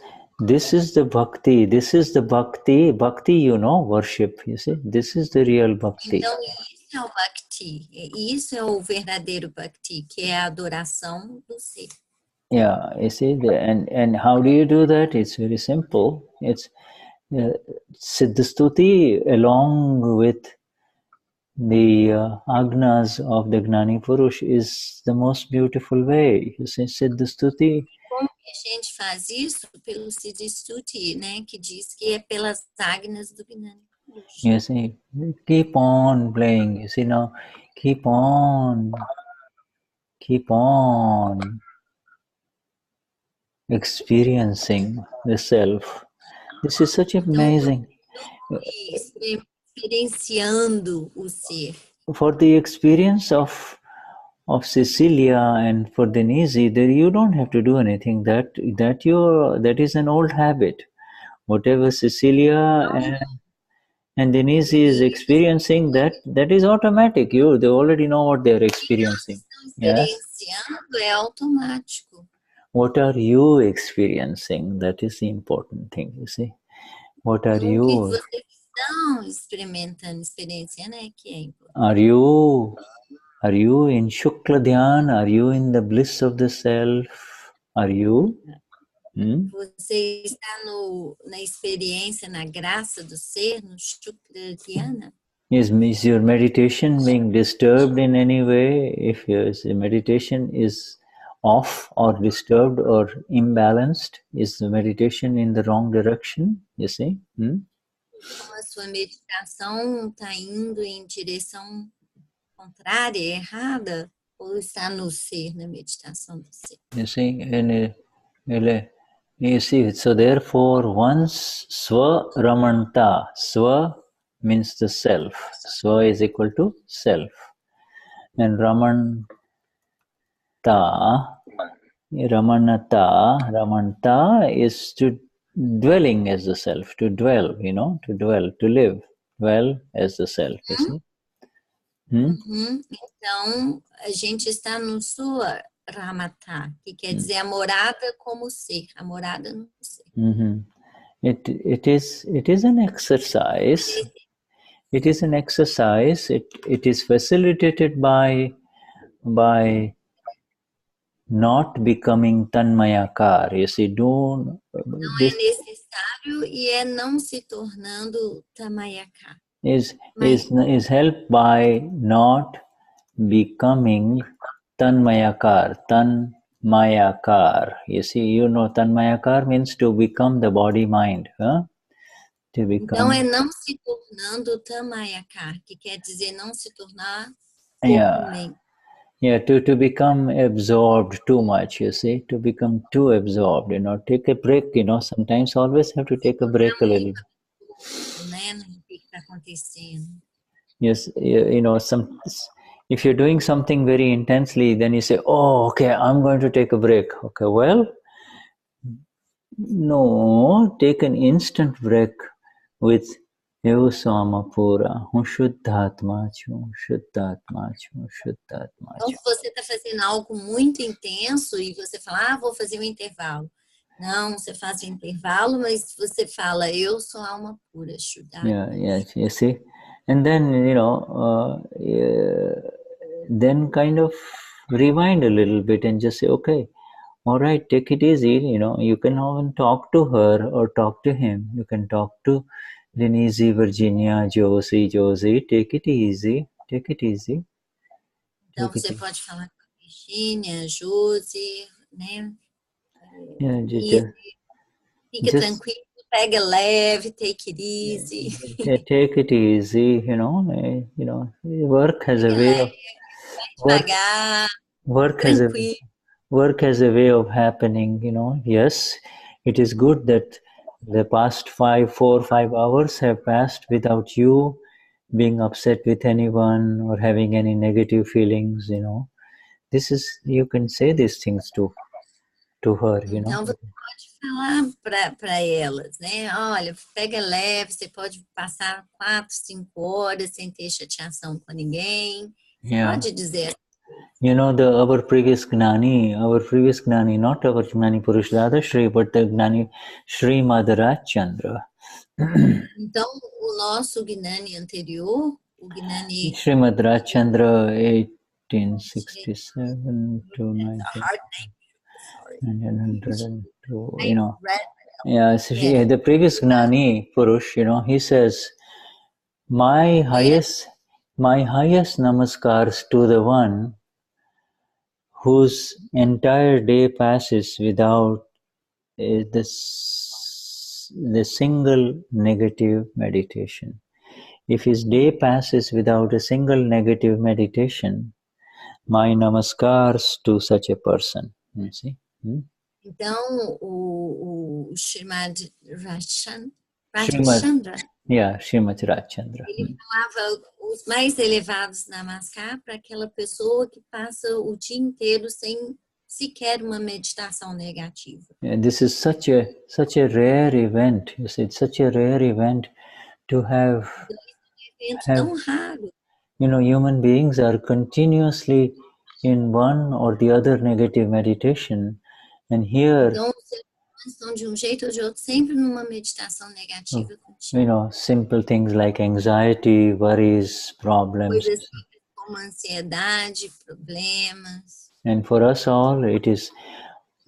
is the bhakti. This is the bhakti. Bhakti, worship. You see, this is the real bhakti. Então, isso é o bhakti. Isso é o verdadeiro bhakti, que é a adoração do ser. Yeah, you see, and how do you do that? It's very simple. It's Siddha Stuti along with the agnas of the Gnani Purush is the most beautiful way. You see, Siddha Stuti. Como que a gente faz isso? Pelo Siddha Stuti, né? Que diz que é pelas agnas do Gnani Purush. You see, keep on playing. You see, now, keep on experiencing the self. This is such amazing. Experienciando o ser. For the experience of Cecilia and for Denise, there you don't have to do anything. That is an old habit. Whatever Cecilia and Denise is experiencing, that is automatic. They already know what they are experiencing. Experienciando é automático. What are you experiencing? That is the important thing, you see. What are you? O que vocês estão experimentando, experienciando é que é importante. Are you in Shukla Dhyan? Are you in the bliss of the self? Are you? Você está na experiência, na graça do ser, no Shukla Dhyana? Is your meditation being disturbed in any way? If your meditation is off or disturbed or imbalanced, is the meditation in the wrong direction? You see? A sua meditação está indo em direção contrária, errada, ou está no ser, na meditação do ser? You see, you see, so therefore once Swaramanata, Swa means the self. Swa is equal to self. And Ramanata is to dwelling as the self, to dwell, to live, dwell as the self, you see. Então, a gente está no Swaramanata, que quer dizer a morada como ser, a morada no ser. It is an exercise. It is an exercise. It is facilitated by not becoming tanmayakar. You see, não é necessário e é não se tornando tamayakar. Is helped by not becoming tanmayakar. Tanmayakar. You see, tanmayakar means to become the body mind. To become. Então é não se tornando tamayakar, que quer dizer não se tornar corpo-mente. Yeah, to become absorbed too much, you see, to become too absorbed, take a break, sometimes always have to take a break a little. Né? O que está acontecendo? Yes, if you're doing something very intensely, then you say, oh, okay, I'm going to take a break. Okay, well, no, take an instant break with Eu sou alma pura, Shuddhatma chu, Shuddhatma chu, Shuddhatma Então, chu. se você está fazendo algo muito intenso e você fala, vou fazer um intervalo. Não, você faz o intervalo, mas você fala, eu sou alma pura, Shuddha. Yeah, you see? And then, then kind of rewind a little bit and just say, okay, all right, take it easy. You can even talk to her or talk to him. You can talk to Denise, Virginia, Josie, take it easy. Take it easy. Então, você pode falar com a Virginia, Josie, né? Yeah, fica tranquilo, pega leve, take it easy. Take it easy, work has a way of work has a way of happening, Yes, it is good that the past 4 or 5 hours have passed without you being upset with anyone or having any negative feelings, This is, you can say these things to her, Então, você pode falar para elas, né? Olha, pega leve, você pode passar 4, 5 horas sem ter chateação com ninguém. Pode dizer. Our previous Gnani, not our Gnani Purush Dadashri, but the Gnani Srimad Rajchandra. Então, o nosso Gnani anterior, o Gnani Srimad Rajchandra, 1867 to 1902, the previous Gnani Purush, he says, my highest namaskars to the one whose entire day passes without the single negative meditation. If his day passes without a single negative meditation, my namaskars to such a person. You see? Então, o Srimad Rajchandra, Srimad Rajchandra. Ele falava os mais elevados namaskar para aquela pessoa que passa o dia inteiro sem sequer uma meditação negativa. This is such a rare event. You see, it's such a rare event to have. Tão raro. Human beings are continuously in one or the other negative meditation, and here. Então, estão de jeito ou de outro sempre numa meditação negativa contínua. Simple things like anxiety, worries, problems. Coisas como ansiedade, problemas. And for us all, it is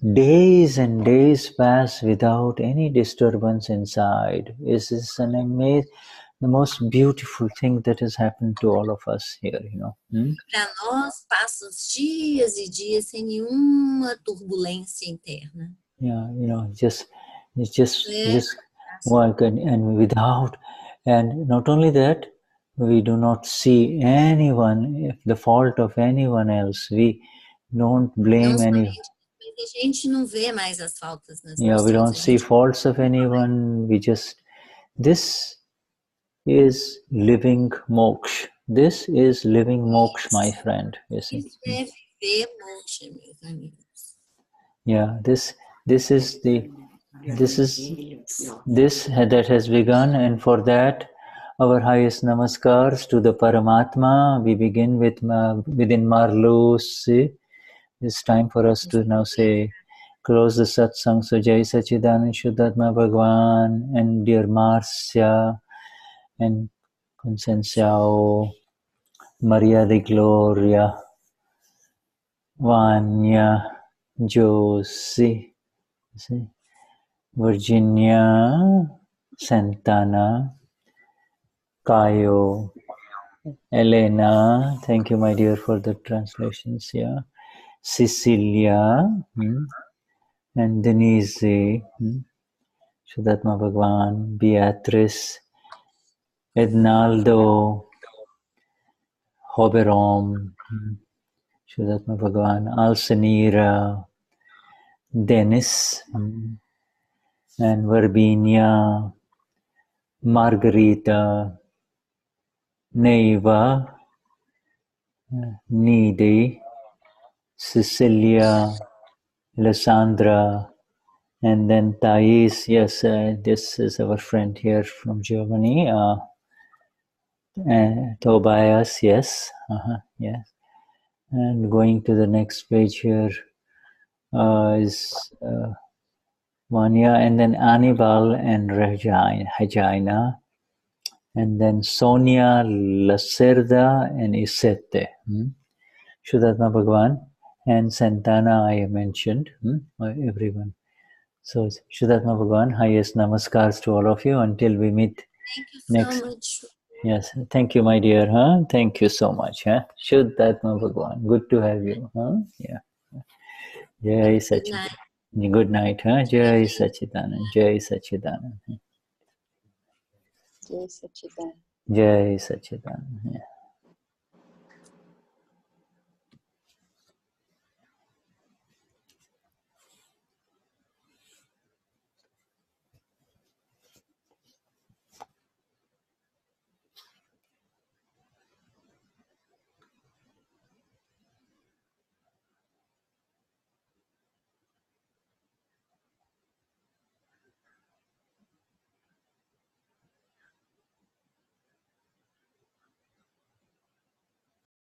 days and days pass without any disturbance inside. This is the most beautiful thing that has happened to all of us here, Para nós, passam dias e dias sem nenhuma turbulência interna. Just work and without, and not only that, we do not see anyone, the fault of anyone else. We don't blame anyone. A gente não vê mais as faltas nas pessoas. We don't see faults of anyone. This is living moksha. This is living moksha, my friend. You see? Isso é viver moksha, meus amigos. This that has begun, and for that, our highest namaskars to the Paramatma. We begin with within Marlus. It's time for us to now say, close the satsang. So Jai Sachidanand Vishuddhatma Bhagwan and dear Marcia and Concenciao, Maria de Gloria, Vanya, Josie, Virginia, Santana, Caio, Helena, thank you my dear for the translations here, Cecilia, and Denise, Vishuddhatma Bhagwan, Beatrice, Ednaldo, Hoberom, Vishuddhatma Bhagwan, Alcenira, Dennis, and Verbinia, Margarita, Neiva, Nidhi, Cecilia, Alessandra, and then Thais. Yes, this is our friend here from Germany. Tobias, yes, yes. And going to the next page here is Vanya, and then Anibal and Regina, and then Sonia, Lacerda, and Isette. Vishuddhatma Bhagavan and Santana I mentioned, everyone. So Vishuddhatma Bhagavan, highest namaskars to all of you until we meet Thank you next. so much. Yes, thank you, my dear. Thank you so much. Shuddhatma Bhagavan, good to have you. Yeah. Jai Sachidanand. Good night. Jai Sachidanand. Jai Sachidanand. Jai Sachidanand. Jai Sachidanand. Yeah.